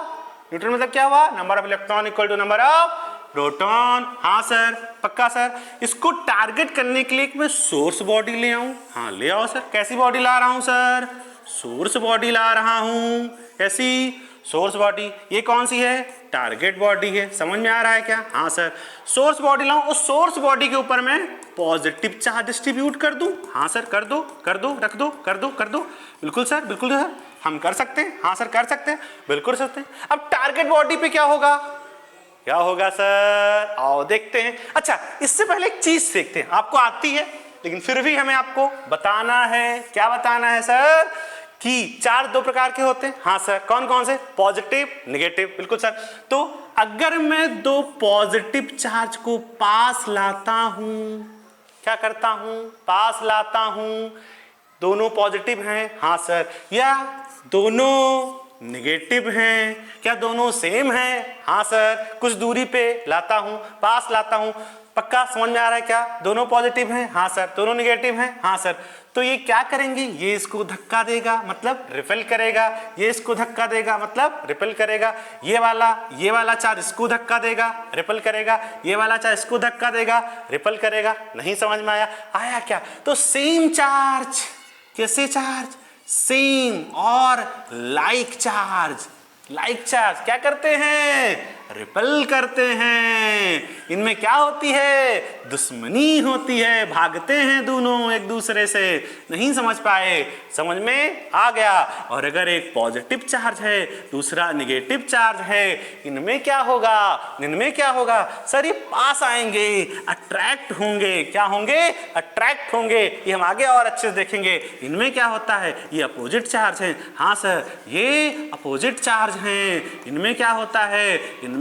न्यूट्रल मतलब क्या हुआ? Number of electron equal to number of proton. हाँ सर, पक्का सर। इसको टारगेट करने के लिए मैं सोर्स बॉडी ले आऊं? हाँ ले आओ सर। कैसी बॉडी ला रहा हूं सर? सोर्स बॉडी ला रहा हूं। कैसी? Source body. ये कौन सी है? टारगेट बॉडी है। समझ में आ रहा है क्या? हाँ सर। सोर्स बॉडी लाऊं, उस सोर्स बॉडी के ऊपर मैं पॉजिटिव चार्ज डिस्ट्रीब्यूट कर दूं? हाँ सर, कर दो, रख दो, कर दो। बिल्कुल सर, बिल्कुल सर, हम कर सकते हैं। हाँ सर, कर सकते हैं, बिल्कुल कर सकते हैं। अब टारगेट बॉडी पे क्या होगा? क्या होगा सर? आओ देखते हैं। अच्छा, इससे पहले एक चीज देखते हैं, आपको आती है लेकिन फिर भी हमें आपको बताना है। क्या बताना है सर? कि चार्ज 2 प्रकार के होते हैं। हाँ सर, कौन कौन से? Positive, negative. बिल्कुल सर। तो अगर मैं 2 पॉजिटिव चार्ज को पास लाता हूं, क्या करता हूं? पास लाता हूं, दोनों पॉजिटिव हैं। हाँ सर। या दोनों नेगेटिव हैं। क्या दोनों सेम हैं? हाँ सर। कुछ दूरी पे लाता हूं, पास लाता हूं, पक्का समझ में आ रहा है क्या? दोनों पॉजिटिव हैं, हाँ सर। दोनों निगेटिव हैं, हाँ सर। तो ये क्या करेंगे, ये इसको धक्का देगा मतलब रिपेल करेगा, ये इसको धक्का देगा मतलब रिपेल करेगा, ये वाला चार्ज इसको धक्का देगा रिपेल करेगा, ये वाला चार्ज इसको धक्का देगा रिपेल करेगा। नहीं समझ में आया? आया क्या? तो सेम चार्ज, कैसे चार्ज? सेम और लाइक चार्ज क्या करते हैं? रिपेल करते हैं। इनमें क्या होती है? दुश्मनी होती है, भागते हैं दोनों एक दूसरे से। नहीं समझ पाए? समझ में आ गया। और अगर एक पॉजिटिव चार्ज है, दूसरा निगेटिव चार्ज है, इनमें क्या होगा? इनमें क्या होगा सर? ये पास आएंगे, अट्रैक्ट होंगे। क्या होंगे? अट्रैक्ट होंगे। ये हम आगे और अच्छे से देखेंगे। इनमें क्या होता है? ये अपोजिट चार्ज है, हाँ सर, ये अपोजिट चार्ज हैं। इनमें क्या होता है? इनमें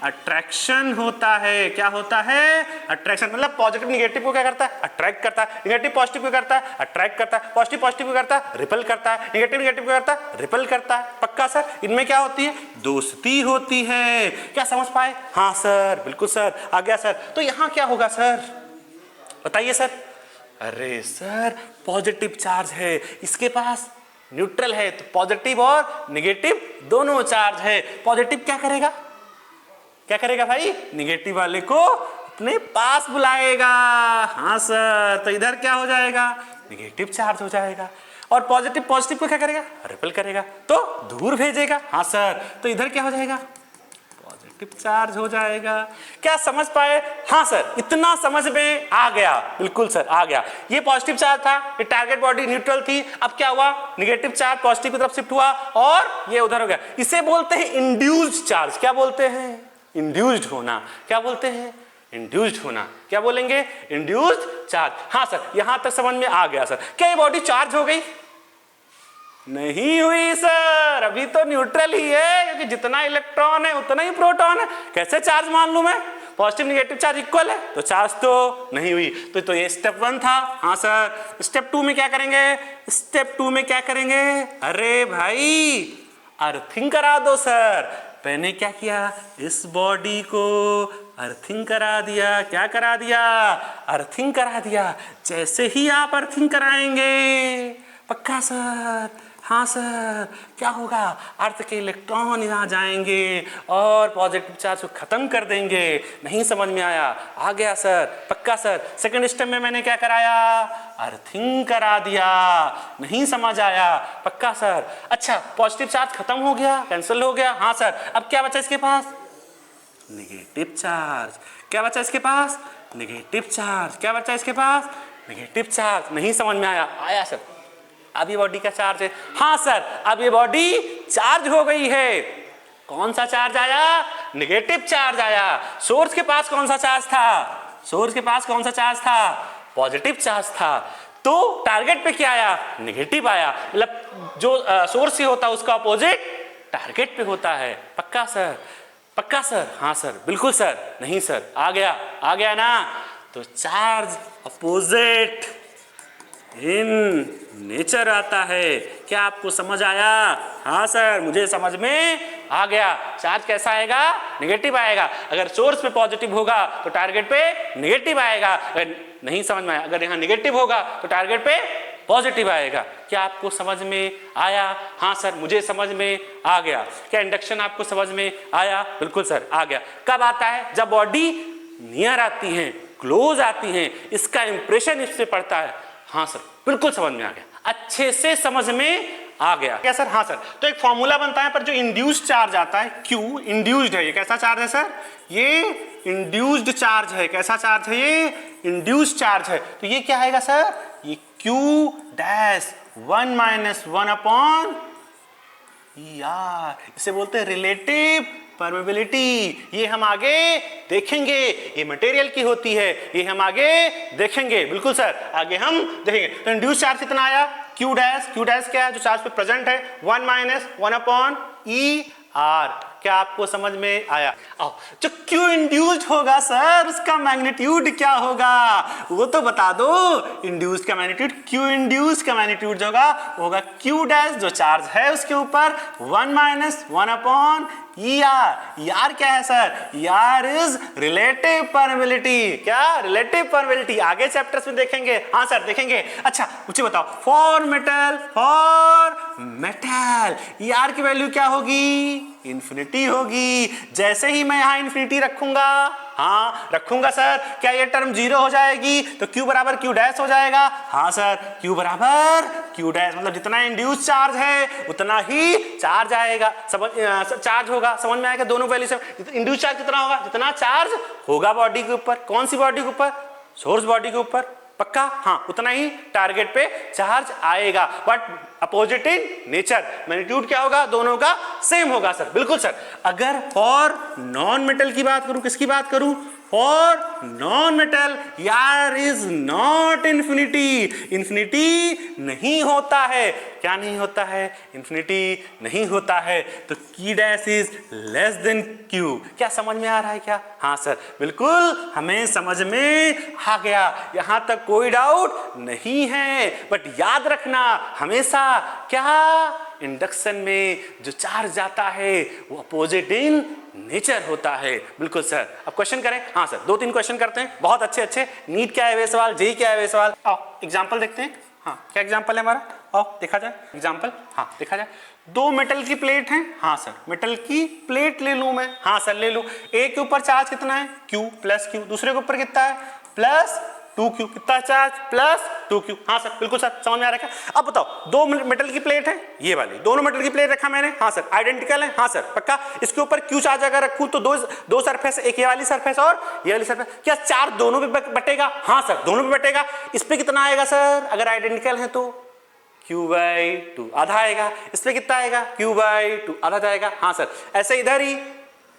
अट्रैक्शन होता है। क्या होता है? अट्रैक्शन। मतलब पॉजिटिव निगेटिव को क्या करता है? अट्रैक्ट करता है। निगेटिव पॉजिटिव को करता है? अट्रैक्ट करता है। पॉजिटिव पॉजिटिव को करता है? रिपेल करता है। निगेटिव निगेटिव को करता है? रिपेल करता है। पक्का सर? इनमें क्या होती है? दोस्ती होती है। क्या समझ पाए? हाँ सर, बिल्कुल सर, आ गया सर। तो यहां क्या होगा सर, बताइए सर? अरे सर, पॉजिटिव चार्ज है, इसके पास न्यूट्रल है, तो पॉजिटिव और निगेटिव दोनों चार्ज है। पॉजिटिव क्या करेगा? क्या करेगा भाई? निगेटिव वाले को अपने पास बुलाएगा। हाँ सर, तो इधर क्या हो जाएगा? निगेटिव चार्ज हो जाएगा। और पॉजिटिव को क्या करेगा? रिपेल करेगा, तो दूर भेजेगा। हाँ सर, तो इधर क्या हो जाएगा? पॉजिटिव चार्ज हो जाएगा। क्या समझ पाए? हाँ सर, इतना समझ में आ गया। बिल्कुल सर, आ गया। ये पॉजिटिव चार्ज था, ये टारगेट बॉडी न्यूट्रल थी। अब क्या हुआ? निगेटिव चार्ज पॉजिटिव की तरफ शिफ्ट हुआ और ये उधर हो गया। इसे बोलते हैं इंड्यूस्ड चार्ज। क्या बोलते हैं? इंड्यूस्ड होना। क्या बोलते हैं? इंड्यूस्ड होना। क्या बोलेंगे? Induced charge. हाँ सर, यहां तक समझ में आ गया सर। क्या ये बॉडी चार्ज हो गई? नहीं हुई सर, अभी तो न्यूट्रल ही है, क्योंकि जितना इलेक्ट्रॉन है उतना ही प्रोटॉन है। कैसे चार्ज मान लूं मैं? पॉजिटिव निगेटिव चार्ज इक्वल है, तो चार्ज तो नहीं हुई। तो ये स्टेप 1 था। हाँ सर, स्टेप 2 में क्या करेंगे? स्टेप 2 में क्या करेंगे? अरे भाई, अर्थिंग करा दो सर। मैंने क्या किया? इस बॉडी को अर्थिंग करा दिया। क्या करा दिया? अर्थिंग करा दिया। जैसे ही आप अर्थिंग कराएंगे, पक्का सर, हाँ सर, क्या होगा? अर्थ के इलेक्ट्रॉन यहाँ जाएंगे और पॉजिटिव चार्ज को खत्म कर देंगे। नहीं समझ में आया? आ गया सर, पक्का सर। सेकंड स्टेप में मैंने क्या कराया? अर्थिंग करा दिया। नहीं समझ आया? पक्का सर। अच्छा, पॉजिटिव चार्ज खत्म हो गया, कैंसिल हो गया। हाँ सर, अब क्या बचा इसके पास? Negative charge. क्या बचा इसके पास? Negative charge. क्या बचा इसके पास? Negative charge. नहीं समझ में आया? आया सर। अब ये बॉडी का चार्ज है। हाँ सर, अब ये बॉडी चार्ज हो गई है। कौन सा चार्ज आया? निगेटिव चार्ज आया। सोर्स के पास कौन सा चार्ज था? सोर्स के पास कौन सा चार्ज था? पॉजिटिव चार्ज था। तो टारगेट पे क्या आया? निगेटिव आया। मतलब जो सोर्स से होता है उसका अपोजिट टारगेट पे होता है। पक्का सर? पक्का सर? हाँ सर, बिल्कुल सर। नहीं सर, आ गया? आ गया ना? तो चार्ज अपोजिट इन नेचर आता है। क्या आपको समझ आया? हाँ सर, मुझे समझ में आ गया। चार्ज कैसा आएगा? निगेटिव आएगा। अगर सोर्स पे पॉजिटिव होगा तो टारगेट पे निगेटिव आएगा। अगर नहीं समझ में आया, अगर यहाँ निगेटिव होगा तो टारगेट पे पॉजिटिव आएगा। क्या आपको समझ में आया? हाँ सर, मुझे समझ में आ गया। क्या इंडक्शन आपको समझ में आया? बिल्कुल सर, आ गया। कब आता है? जब बॉडी नियर आती है, क्लोज आती है, इसका इंप्रेशन इससे पड़ता है। हाँ सर, बिल्कुल समझ में आ गया, अच्छे से समझ में आ गया। क्या सर? हाँ सर। तो एक फॉर्मूला बनता है पर जो इंड्यूस्ड चार्ज आता है, Q इंड्यूस्ड है। ये कैसा चार्ज है सर? ये इंड्यूस्ड चार्ज है। कैसा चार्ज है? ये इंड्यूस्ड चार्ज है। तो ये क्या आएगा सर? ये Q डैश 1 - 1 अपॉन ER। इसे बोलते हैं रिलेटिव परमेबिलिटी। ये हम आगे देखेंगे, ये मटेरियल की होती है, ये हम आगे देखेंगे। बिल्कुल सर, आगे हम देखेंगे। तो इंड्यूस चार्ज कितना आया? Q dash. Q डैश क्या है? जो चार्ज पे प्रेजेंट है 1 - 1 अपॉन ER। क्या आपको समझ में आया? आओ, जो Q इंड्यूस्ड होगा सर उसका मैग्नीट्यूड क्या होगा वो तो बता दो। इंड्यूस्ड का मैग्नीट्यूड, Q इंड्यूस्ड का मैग्नीट्यूड जो होगा Q डैश, जो चार्ज है उसके ऊपर 1 माइनस 1 अपॉन ER क्या है sir? ER is relative permeability. क्या? Relative permeability. आगे चैप्टर्स में देखेंगे। हाँ सर देखेंगे। अच्छा मुझे बताओ, फॉर मेटल ER की वैल्यू क्या होगी? इंफिनिटी होगी। जैसे ही मैं यहां इंफिनिटी रखूंगा, हाँ रखूंगा सर, क्या ये टर्म जीरो हो जाएगी? तो Q बराबर Q डैश हो जाएगा। हाँ सर, Q बराबर Q डैश, मतलब जितना इंड्यूस चार्ज है उतना ही चार्ज आएगा, चार्ज होगा। समझ में आएगा? दोनों वैल्यू से इंड्यूस चार्ज कितना होगा? जितना चार्ज होगा बॉडी के ऊपर। कौन सी बॉडी के ऊपर? सोर्स बॉडी के ऊपर। पक्का? हाँ, उतना ही टारगेट पे चार्ज आएगा, but opposite in nature. Magnitude क्या होगा? दोनों का सेम होगा सर। बिल्कुल सर। अगर फॉर नॉन मेटल की बात करूं, किसकी बात करूं? फॉर नॉन मेटल यार इज नॉट इंफिनिटी। इंफिनिटी नहीं होता है। क्या नहीं होता है? इंफिनिटी नहीं होता है। तो Q dash is less than Q। क्या समझ में आ रहा है क्या? हाँ सर बिल्कुल, हमें समझ में आ गया, यहां तक कोई डाउट नहीं है। बट याद रखना हमेशा, क्या इंडक्शन में जो चार्ज जाता है वो अपोजिट इन नेचर होता है। बिल्कुल सर। अब क्वेश्चन करें? हाँ सर, 2-3 क्वेश्चन करते हैं, बहुत अच्छे अच्छे। नीट क्या है वे सवाल, जेई क्या है वे सवाल। आओ एग्जांपल देखते हैं। हाँ क्या एग्जांपल है हमारा? आओ देखा जाए एग्जांपल। हाँ देखा जाए। 2 मेटल की प्लेट हैं। हाँ सर, मेटल की प्लेट ले लूं मैं। हाँ सर ले लूं। एक के ऊपर चार्ज कितना है? Q plus Q। दूसरे के ऊपर कितना है? Plus 2Q। कितना चार्ज? Plus 2Q। हाँ सर बिल्कुल सर, समझ में आ रहा है क्या? अब बताओ, 2 मेटल की प्लेट है, ये वाली दोनों मेटल की प्लेट रखा मैंने। हाँ सर आइडेंटिकल है। हाँ सर पक्का। इसके ऊपर Q चार्ज अगर रखूं तो दो सरफेस, एक ये वाली सरफेस और ये वाली सरफेस, क्या चार्ज दोनों पे बटेगा? हाँ सर दोनों पे बटेगा। इस पे कितना आएगा सर? अगर आइडेंटिकल है तो Q/2 आधा आएगा। इस पे कितना आएगा? Q/2 आधा जाएगा। हाँ सर। ऐसे इधर ही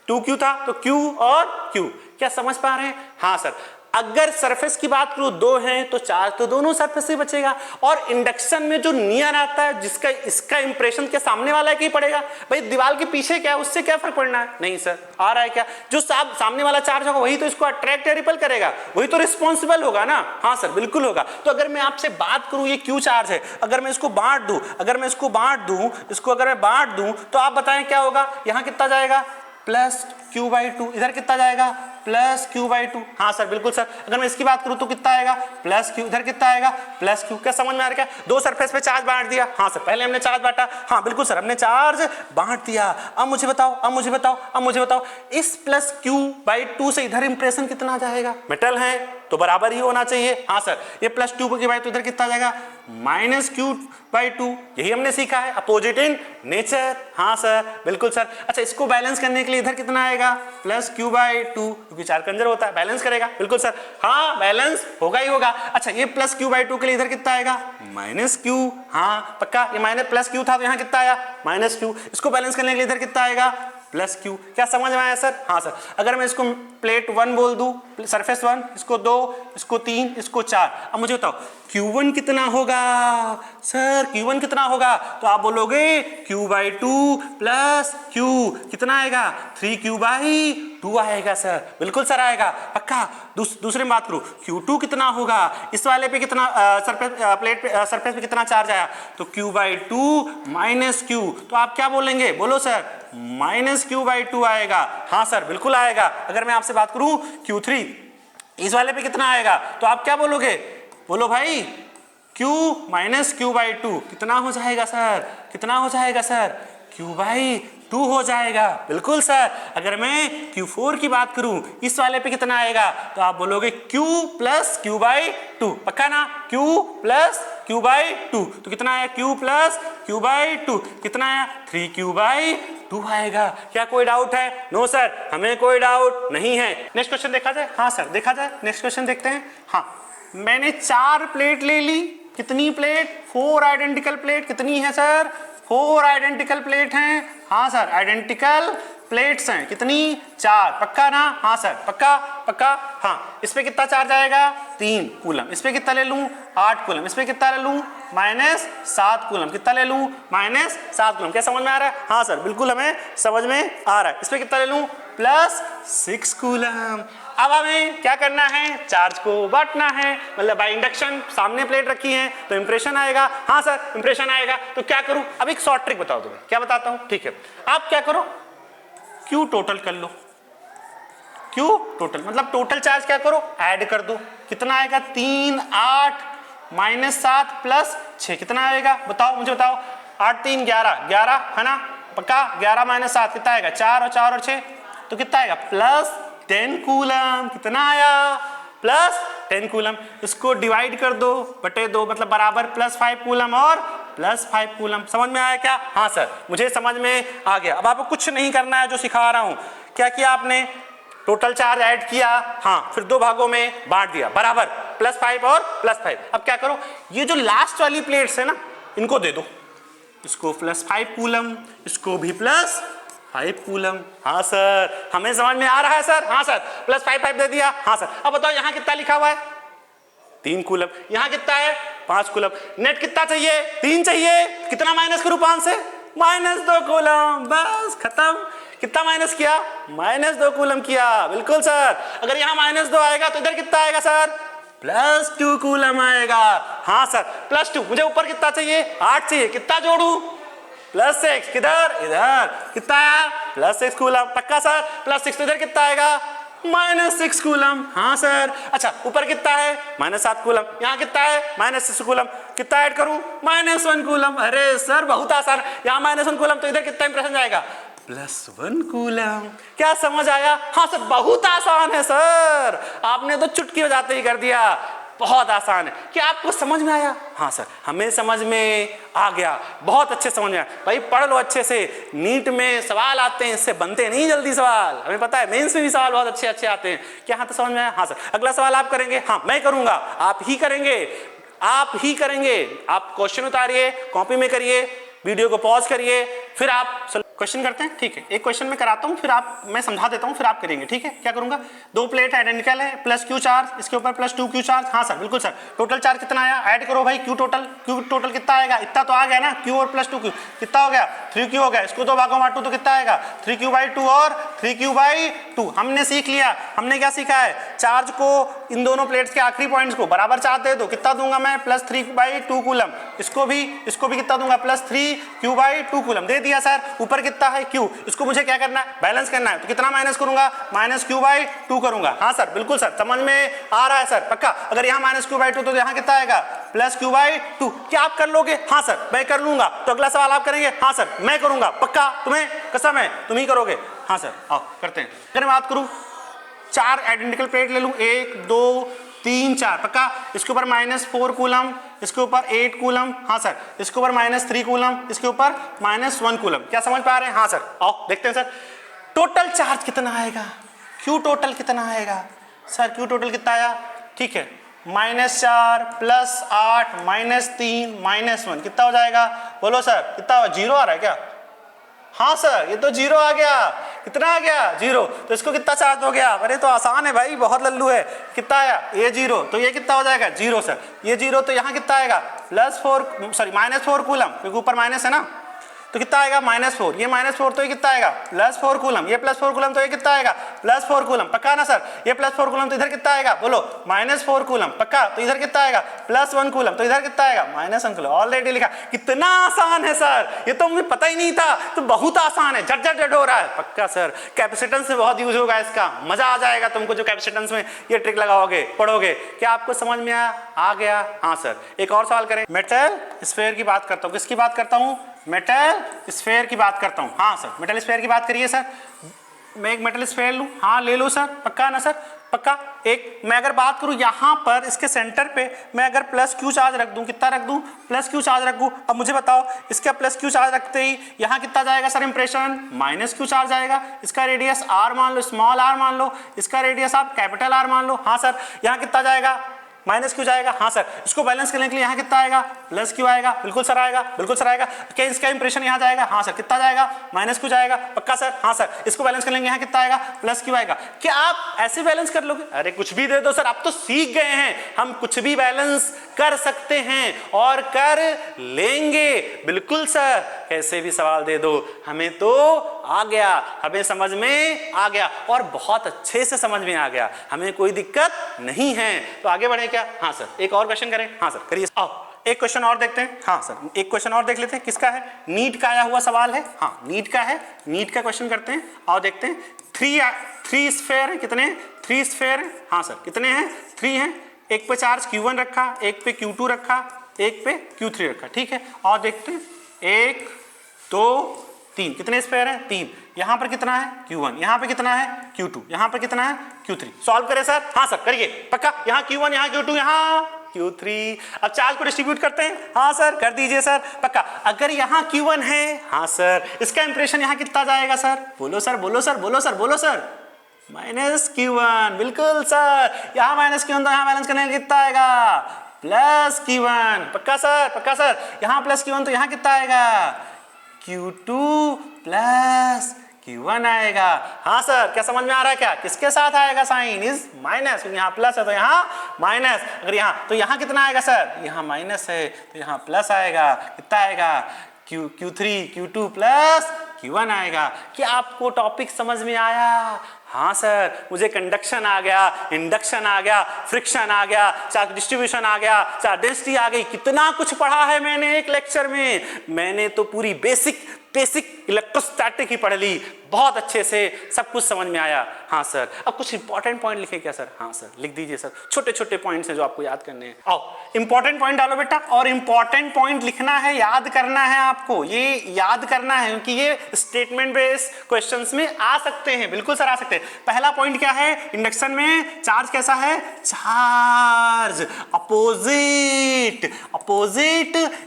2Q था तो Q और Q। क्या समझ पा रहे हैं? हाँ सर। अगर सरफेस की बात करूं 2 हैं तो चार्ज तो दोनों सरफेस से बचेगा। और इंडक्शन में जो नियर आता है, जिसका इसका इंप्रेशन के सामने वाला की पड़ेगा। भाई दीवार के पीछे क्या है, उससे क्या फर्क पड़ना है? नहीं सर। आ रहा है क्या? जो सामने वाला चार्ज होगा वही तो इसको अट्रैक्ट या रिपल करेगा, वही तो रिस्पॉन्सिबल होगा ना। हाँ सर बिल्कुल होगा। तो अगर मैं आपसे बात करूं ये Q चार्ज है, अगर मैं इसको बांट दूं, इसको अगर मैं बांट दूं तो आप बताएं क्या होगा? यहां कितना जाएगा? Plus Q/2। इधर कितना जाएगा? Plus Q/2। हाँ सर बिल्कुल सर। अगर मैं इसकी बात करूं तो कितना आएगा? Plus Q। इधर कितना आएगा? Plus Q। क्या समझ में आ रहा है क्या? 2 सरफेस पे चार्ज बांट दिया। हाँ सर, पहले हमने चार्ज बांटा। हाँ बिल्कुल सर, हमने चार्ज बांट दिया। अब मुझे बताओ इस प्लस Q/2 से इधर इंप्रेशन कितना जाएगा? मेटल है तो बराबर ही होना चाहिए। हाँ सर, ये प्लस 2 के बाद तो इधर कितना जाएगा? Minus Q/2। यही हमने सीखा है, अपोजिट इन नेचर। हाँ सर बिल्कुल सर। अच्छा, इसको बैलेंस करने के लिए इधर कितना आएगा? प्लस Q/2, क्योंकि चार कंजर होता है, बैलेंस करेगा। बिल्कुल सर, हाँ बैलेंस होगा ही होगा। अच्छा, ये प्लस Q/2 के लिए इधर कितना आएगा? Minus Q। हाँ पक्का, ये माइनस प्लस Q था तो यहाँ कितना आया? Minus Q। इसको बैलेंस करने के लिए इधर कितना आएगा? Plus Q। क्या समझ में आया सर? हाँ सर। अगर मैं इसको प्लेट 1 बोल दूं, सरफेस 1, इसको 2, इसको 3, इसको 4। अब मुझे बताओ Q1 कितना होगा? सर Q1 कितना होगा? तो आप बोलोगे Q/2 प्लस Q कितना आएगा? 3Q/2 आएगा सर। बिल्कुल सर आएगा, पक्का। दूसरे में बात करूं, Q2 कितना होगा? इस वाले पे कितना सरफेस पे कितना चार्ज आया? तो Q/2 माइनस Q। तो आप क्या बोलेंगे? बोलो सर, माइनस Q/2 आएगा। हाँ सर बिल्कुल आएगा। अगर मैं आपसे बात करूं Q3, इस वाले पे कितना आएगा? तो आप क्या बोलोगे? बोलो भाई, Q माइनस Q/2 कितना हो जाएगा सर? कितना हो जाएगा सर? Q/2 हो जाएगा। बिल्कुल सर। अगर मैं Q4 की बात करूं, इस वाले पे कितना आएगा? तो आप बोलोगे Q प्लस Q/2। पक्का ना? Q plus Q/2। तो कितना आया? Q प्लस Q/2 कितना आया? 3Q/2 आएगा। क्या कोई डाउट है? नो सर, हमें कोई डाउट नहीं है। नेक्स्ट क्वेश्चन देखा जाए। हाँ सर देखा जाए, नेक्स्ट क्वेश्चन देखते हैं। हाँ, मैंने 4 प्लेट ले ली। कितनी प्लेट? 4 identical plate. कितनी है सर? 4 आइडेंटिकल प्लेट हैं, हाँ सर आइडेंटिकल प्लेट्स हैं, कितनी 4, पक्का ना, हाँ सर पक्का पक्का, हाँ इस पे कितना चार्ज आएगा 3 कूलम, इस पे कितना ले लूं 8 कूलम, इस पे कितना ले लूं -7 कूलम, कितना ले लूं -7 कूलम। क्या समझ में आ रहा है? हाँ सर बिल्कुल हमें समझ में आ रहा है। इस पे कितना ले लूं +6 कूलम। अब हमें क्या करना है, चार्ज को बांटना है, मतलब बाय इंडक्शन सामने प्लेट रखी है तो इंप्रेशन आएगा, हाँ सर इंप्रेशन आएगा। तो क्या करूं, अब एक शॉर्ट ट्रिक बताओ तुम्हें, क्या बताता हूं, ठीक है आप क्या करो Q टोटल कर लो, Q टोटल मतलब टोटल चार्ज क्या करो ऐड कर दो, कितना आएगा 3 8 -7 +6 कितना आएगा बताओ, मुझे बताओ। 8 3 11 11 है ना, पक्का 11 -7 कितना आएगा 4 और 6 तो कितना आएगा +10 कूलम, कितना आया +10 कूलम। इसको डिवाइड कर दो बटे 2 मतलब बराबर +5 कूलम और +5 कूलम। समझ में आया क्या? हाँ सर मुझे समझ में आ गया। अब आपको कुछ नहीं करना है, जो सिखा रहा हूं क्या किया आपने, टोटल चार्ज ऐड किया, हाँ फिर 2 भागों में बांट दिया बराबर +5 और +5। अब क्या करो, ये जो लास्ट वाली प्लेट्स है ना इनको दे दो, इसको +5 कूलम, इसको भी +5 कूलम। हाँ सर हमें समझ में आ रहा है सर, हाँ सर +5 दे दिया, हाँ सर। अब बताओ यहाँ कितना लिखा हुआ है 3 कूलम, यहाँ कितना है 5 कूलम, नेट कितना चाहिए 3 चाहिए, कितना माइनस करूं 5 से -2 कूलम, बस खत्म। कितना माइनस किया -2 कूलम किया, बिल्कुल सर। अगर यहाँ -2 आएगा तो इधर कितना आएगा सर +2 कूलम आएगा, हाँ सर +2। मुझे ऊपर कितना चाहिए 8 चाहिए, कितना जोड़ू +6, किधर इधर कितना आया +6 कूलम, पक्का सर +6 तो इधर कितना आएगा -6 कूलम, हाँ सर। अच्छा ऊपर कितना है -7 कूलम, यहाँ कितना है -6 कूलम, कितना ऐड करूं -1 कूलम। अरे सर बहुत आसान, यहाँ -1 कूलम तो इधर कितना इंप्रेशन जाएगा +1 कूलम। क्या समझ आया? हाँ सर बहुत आसान है सर, आपने तो चुटकी बजाते ही कर दिया, बहुत आसान है। क्या आपको समझ में आया? हाँ सर हमें समझ में आ गया, बहुत अच्छे समझ में आया। भाई पढ़ लो अच्छे से, नीट में सवाल आते हैं, इससे बनते नहीं जल्दी सवाल, हमें पता है मेंस में भी सवाल बहुत अच्छे अच्छे आते हैं। क्या हाँ तो समझ में आया? हाँ सर। अगला सवाल आप करेंगे? हाँ मैं करूंगा, आप ही करेंगे, आप ही करेंगे। आप क्वेश्चन उतारिए, कॉपी में करिए, वीडियो को पॉज करिए, फिर आप क्वेश्चन करते हैं, ठीक है। एक क्वेश्चन मैं कराता हूं, फिर आप मैं समझा देता हूं, फिर आप करेंगे, ठीक है। क्या करूंगा, 2 प्लेट आइडेंटिकल है, +Q चार्ज, इसके ऊपर +2 Q चार्ज, हाँ सर बिल्कुल सर। टोटल चार्ज कितना आया, ऐड करो भाई Q टोटल कितना आएगा, इतना तो आ गया ना, Q और +2Q कितना हो गया 3Q हो गया। इसको 2 भागों में बांटू तो कितना आएगा 3Q/2 और 3Q/2। हमने सीख लिया, हमने क्या सीखा है, चार्ज को इन दोनों प्लेट्स के आखिरी पॉइंट्स को बराबर चार्ज दे दो, कितना दूंगा मैं +3/2 कूलम। इसको भी कितना दूंगा +3Q/2 कूलम दे दिया सर। ऊपर कितना है Q, इसको मुझे क्या करना है बैलेंस करना है, तो कितना माइनस करूंगा -Q/2 करूंगा। हाँ सर बिल्कुल सर समझ में आ रहा है सर, पक्का। अगर यहाँ -Q/2 तो यहाँ कितना आएगा +Q/2। क्या आप कर लोगे? हाँ सर मैं कर लूंगा। तो अगला सवाल आप करेंगे? हाँ सर मैं करूंगा, पक्का, तुम्हें कसम है तुम ही करोगे। हाँ सर आओ करते हैं। अगर मैं बात करूं 4 आइडेंटिकल प्लेट ले लूं, 1 2 3 4, पक्का। इसके ऊपर -4 कूलम, इसके ऊपर 8 कूलम, हाँ सर। इसके ऊपर -3 कूलम, इसके ऊपर -1 कूलम। क्या समझ पा रहे हैं? हाँ सर आओ देखते हैं सर। टोटल चार्ज कितना आएगा, Q टोटल कितना आएगा सर, Q टोटल कितना आया, ठीक है, -4 +8 -3 -1 कितना हो जाएगा, बोलो सर कितना, 0 आ रहा है क्या? हाँ सर ये तो 0 आ गया। कितना आ गया 0, तो इसको कितना चार्ज हो गया, अरे तो आसान है भाई, बहुत लल्लू है। कितना आया ये 0, तो ये कितना हो जाएगा 0 सर, ये 0 तो यहाँ कितना आएगा -4 कूलम, क्योंकि ऊपर माइनस है ना, तो कितना आएगा -4, ये -4 तो ये कितना आएगा +4 कूलम, ये +4 कूलम तो ये कितना आएगा +4 कूलम, पक्का ना सर। ये +4 कूलम तो इधर कितना आएगा, बोलो -4 कूलम, पक्का। तो इधर कितना आएगा +1 कूलम, तो इधर कितना आएगा -1 कूलम। ऑलरेडी लिखा, कितना आसान है सर, ये तो मुझे पता ही नहीं था, तो बहुत आसान है, झट झट हो रहा है, पक्का सर। कैपेसिटेंस में बहुत यूज होगा इसका, मजा आ जाएगा तुमको जो कैपेसिटेंस में ये ट्रिक लगाओगे पढ़ोगे। क्या आपको समझ में आ गया? हाँ सर। एक और सवाल करें, मेटल स्फीयर की बात करता हूँ, किसकी बात करता हूँ, मेटल स्फीयर की बात करता हूँ। हाँ सर मेटल स्फीयर की बात करिए सर। मैं एक मेटल स्फीयर लूँ, हाँ ले लो सर, पक्का ना सर, पक्का। एक मैं अगर बात करूँ यहाँ पर इसके सेंटर पे मैं अगर +Q चार्ज रख दूँ, कितना रख दूँ +Q चार्ज रख दूँ। अब मुझे बताओ इसका +Q चार्ज रखते ही यहाँ कितना जाएगा सर इंप्रेशन, -Q चार्ज आएगा। इसका रेडियस r मान लो, स्मॉल r मान लो, इसका रेडियस आप कैपिटल R मान लो। हाँ सर यहाँ कितना जाएगा माइनस क्यू जाएगा, हाँ सर। इसको बैलेंस करने के लिए यहाँ कितना आएगा, प्लस क्यू आएगा, बिल्कुल सर आएगा, बिल्कुल सर आएगा। क्या इसका इंप्रेशन यहाँ जाएगा, हाँ सर। कितना जाएगा, माइनस क्यू जाएगा, पक्का सर, हाँ सर। इसको बैलेंस कर लेंगे, यहाँ कितना आएगा, प्लस क्यू आएगा। क्या आप ऐसे बैलेंस कर लोगे, अरे कुछ भी दे दो सर, आप तो सीख गए हैं, हम कुछ भी बैलेंस कर सकते हैं और कर लेंगे, बिल्कुल सर। कैसे भी सवाल दे दो, हमें तो आ गया, हमें समझ में आ गया और बहुत अच्छे से समझ में आ गया, हमें कोई दिक्कत नहीं है। तो आगे बढ़े क्या, हाँ सर। एक और क्वेश्चन करें, हाँ सर करिए। आओ एक क्वेश्चन और देखते हैं, हाँ सर एक क्वेश्चन और देख लेते हैं। किसका है, नीट का आया हुआ सवाल है, हाँ नीट का है, नीट का क्वेश्चन करते हैं। आओ देखते हैं। थ्री स्फेयर है, कितने, 3 स्फेयर है, हाँ सर कितने हैं, 3 हैं। एक पे चार्ज Q1 रखा, एक पे Q2 रखा, एक पे Q3 रखा, ठीक है। और देखते हैं 1 2 3, कितने स्फेयर है, 3। यहाँ पर कितना है Q1, यहाँ पे कितना है Q2, यहाँ पर कितना है Q3। सॉल्व करें सर, हाँ सर करिए पक्का। यहाँ Q1, यहाँ Q2, यहाँ Q3। अब चार्ज को डिस्ट्रीब्यूट करते हैं, हाँ सर कर दीजिए सर पक्का। अगर यहाँ Q1 है, हाँ सर, इसका इंप्रेशन यहाँ कितना जाएगा सर, बोलो सर, बोलो सर, बोलो सर, बोलो सर, माइनस Q1, बिल्कुल सर। यहाँ माइनस Q1 तो यहाँ बैलेंस करने का कितना आएगा, प्लस Q1, पक्का सर, पक्का सर। यहाँ प्लस Q1 तो यहाँ कितना आएगा, Q2 प्लस Q1 आएगा, हाँ सर। क्या समझ में आ रहा है, क्या किसके साथ आएगा साइन, इज माइनस, यहाँ प्लस है तो यहाँ माइनस। अगर यहाँ तो यहाँ कितना आएगा सर, यहाँ माइनस है तो यहाँ प्लस आएगा, कितना आएगा Q3 Q2 प्लस Q1 आएगा। क्या आपको टॉपिक समझ में आया, हाँ सर। मुझे कंडक्शन आ गया, इंडक्शन आ गया, फ्रिक्शन आ गया, चार्ज डिस्ट्रीब्यूशन आ गया, चार्ज डेंसिटी आ गई, कितना कुछ पढ़ा है मैंने एक लेक्चर में। मैंने तो पूरी बेसिक इलेक्ट्रोस्टैटिक ही पढ़ ली, बहुत अच्छे से सब कुछ समझ में आया, हाँ सर। अब कुछ इंपॉर्टेंट पॉइंट लिखे क्या सर, हाँ सर लिख दीजिए सर, छोटे छोटे पॉइंट्स हैं जो आपको याद करने हैं। आओ इंपॉर्टेंट पॉइंट डालो बेटा, और इंपॉर्टेंट पॉइंट लिखना है, याद करना है आपको, ये याद करना है क्योंकि ये स्टेटमेंट बेस्ड क्वेश्चंस में आ सकते हैं, बिल्कुल सर आ सकते हैं। पहला पॉइंट क्या है, इंडक्शन में चार्ज कैसा है, चार्ज अपोजिट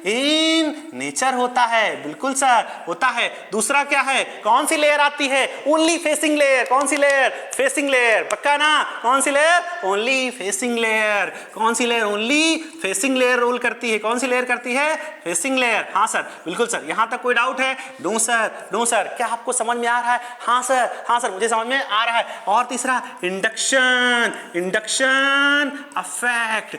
इन नेचर होता है, बिल्कुल सर होता है। दूसरा क्या है, कौन सी लेयर आती है, ओनली फेसिंग लेयर, कौन सी लेयर, फेसिंग लेयर, पक्का ना, कौन सी लेयर, ओनली फेसिंग लेयर, कौन सी layer, only facing layer role करती है, कौन सी लेयर करती है, फेसिंग लेयर, हाँ सर बिल्कुल सर। यहां तक कोई डाउट है, नो सर, नो सर। क्या आपको समझ में आ रहा है, हाँ सर, हाँ सर मुझे समझ में आ रहा है। और तीसरा इंडक्शन अफेक्ट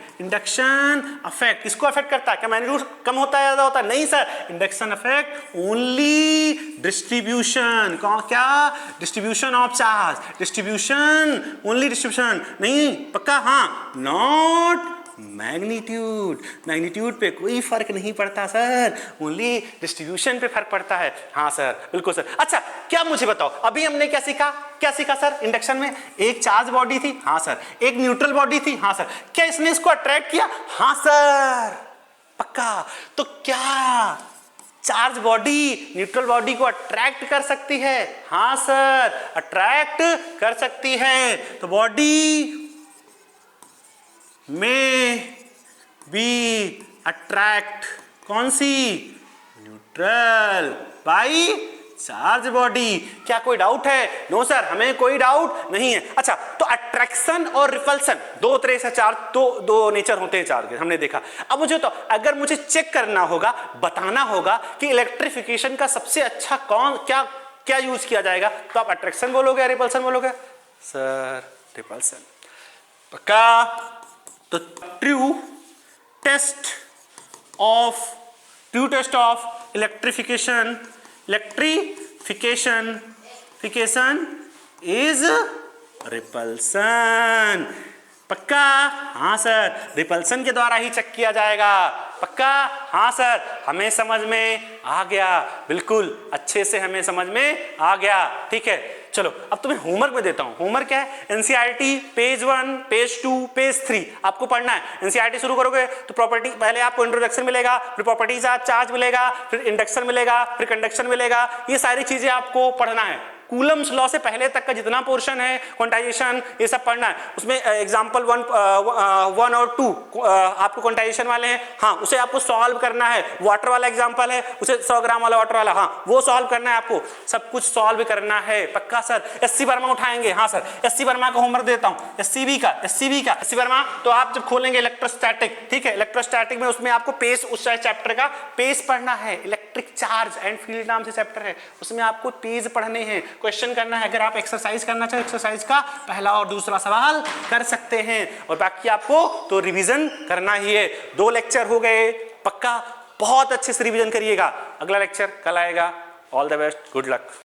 किसको अफेक्ट करता है, क्या मैग्नीट्यूड कम होता है, ज्यादा होता है, नहीं sir. Induction affect only distribution, क्या, distribution of charge, distribution, only distribution, नहीं पक्का, हाँ, नॉट मैग्नीट्यूड पे कोई फर्क नहीं पड़ता सर, ओनली डिस्ट्रीब्यूशन पे फर्क पड़ता है, हाँ सर बिल्कुल सर। अच्छा क्या मुझे बताओ, अभी हमने क्या सीखा सर, इंडक्शन में एक चार्ज बॉडी थी, हाँ सर, एक न्यूट्रल बॉडी थी, हाँ सर। क्या इसने इसको अट्रैक्ट किया, हाँ सर पक्का। तो क्या चार्ज बॉडी न्यूट्रल बॉडी को अट्रैक्ट कर सकती है, हाँ सर अट्रैक्ट कर सकती है। तो बॉडी में बी अट्रैक्ट, कौन सी, न्यूट्रल बाई चार्ज बॉडी। क्या कोई डाउट है, नो सर हमें कोई डाउट नहीं है। अच्छा तो अट्रैक्शन और रिपल्सन दो तरह से चार्ज, दो नेचर होते हैं चार्ज के, हमने देखा। अब मुझे तो अगर मुझे चेक करना होगा, बताना होगा कि इलेक्ट्रिफिकेशन का सबसे अच्छा क्या यूज किया जाएगा, तो आप अट्रैक्शन बोलोगे या रिपल्सन बोलोगे, सर रिपल्सन पक्का। तो true test of electrification is repulsion, पक्का, हाँ सर रिपल्सन के द्वारा ही चेक किया जाएगा, पक्का, हाँ सर हमें समझ में आ गया, बिल्कुल अच्छे से हमें समझ में आ गया, ठीक है। चलो अब तुम्हें होमवर्क में देता हूं। होमवर्क क्या है, एनसीईआरटी पेज 1, पेज 2, पेज 3 आपको पढ़ना है। एनसीईआरटी शुरू करोगे तो प्रॉपर्टी, पहले आपको इंट्रोडक्शन मिलेगा, फिर प्रॉपर्टीज ऑफ चार्ज मिलेगा, फिर इंडक्शन मिलेगा, फिर कंडक्शन मिलेगा, ये सारी चीजें आपको पढ़ना है। कूलम्स लॉ से पहले तक का जितना पोर्शन है क्वांटाइजेशन ये सब पढ़ना है। उसमें एग्जांपल 1 और 2 आपको क्वांटाइजेशन वाले हैं, हाँ उसे आपको सॉल्व करना है। वाटर वाला एग्जांपल है, उसे 100 ग्राम वाला वाटर वाला, हाँ वो सॉल्व करना है आपको, सब कुछ सॉल्व करना है। पक्का सर? एससी वर्मा उठाएंगे? हाँ सर, एससी वर्मा का होमवर्क देता हूँ, एससी वर्मा। तो आप जब खोलेंगे इलेक्ट्रोस्टैटिक, ठीक है, इलेक्ट्रोस्टैटिक में उसमें आपको पेस, उस चैप्टर का पेस पढ़ना है। इलेक्ट्रिक चार्ज एंड फील्ड नाम से चैप्टर है, उसमें आपको पेज पढ़ने हैं, क्वेश्चन करना है। अगर आप एक्सरसाइज करना चाहे एक्सरसाइज का पहला और दूसरा सवाल कर सकते हैं, और बाकी आपको तो रिवीजन करना ही है। 2 लेक्चर हो गए, पक्का बहुत अच्छे से रिवीजन करिएगा। अगला लेक्चर कल आएगा। All the best, good luck.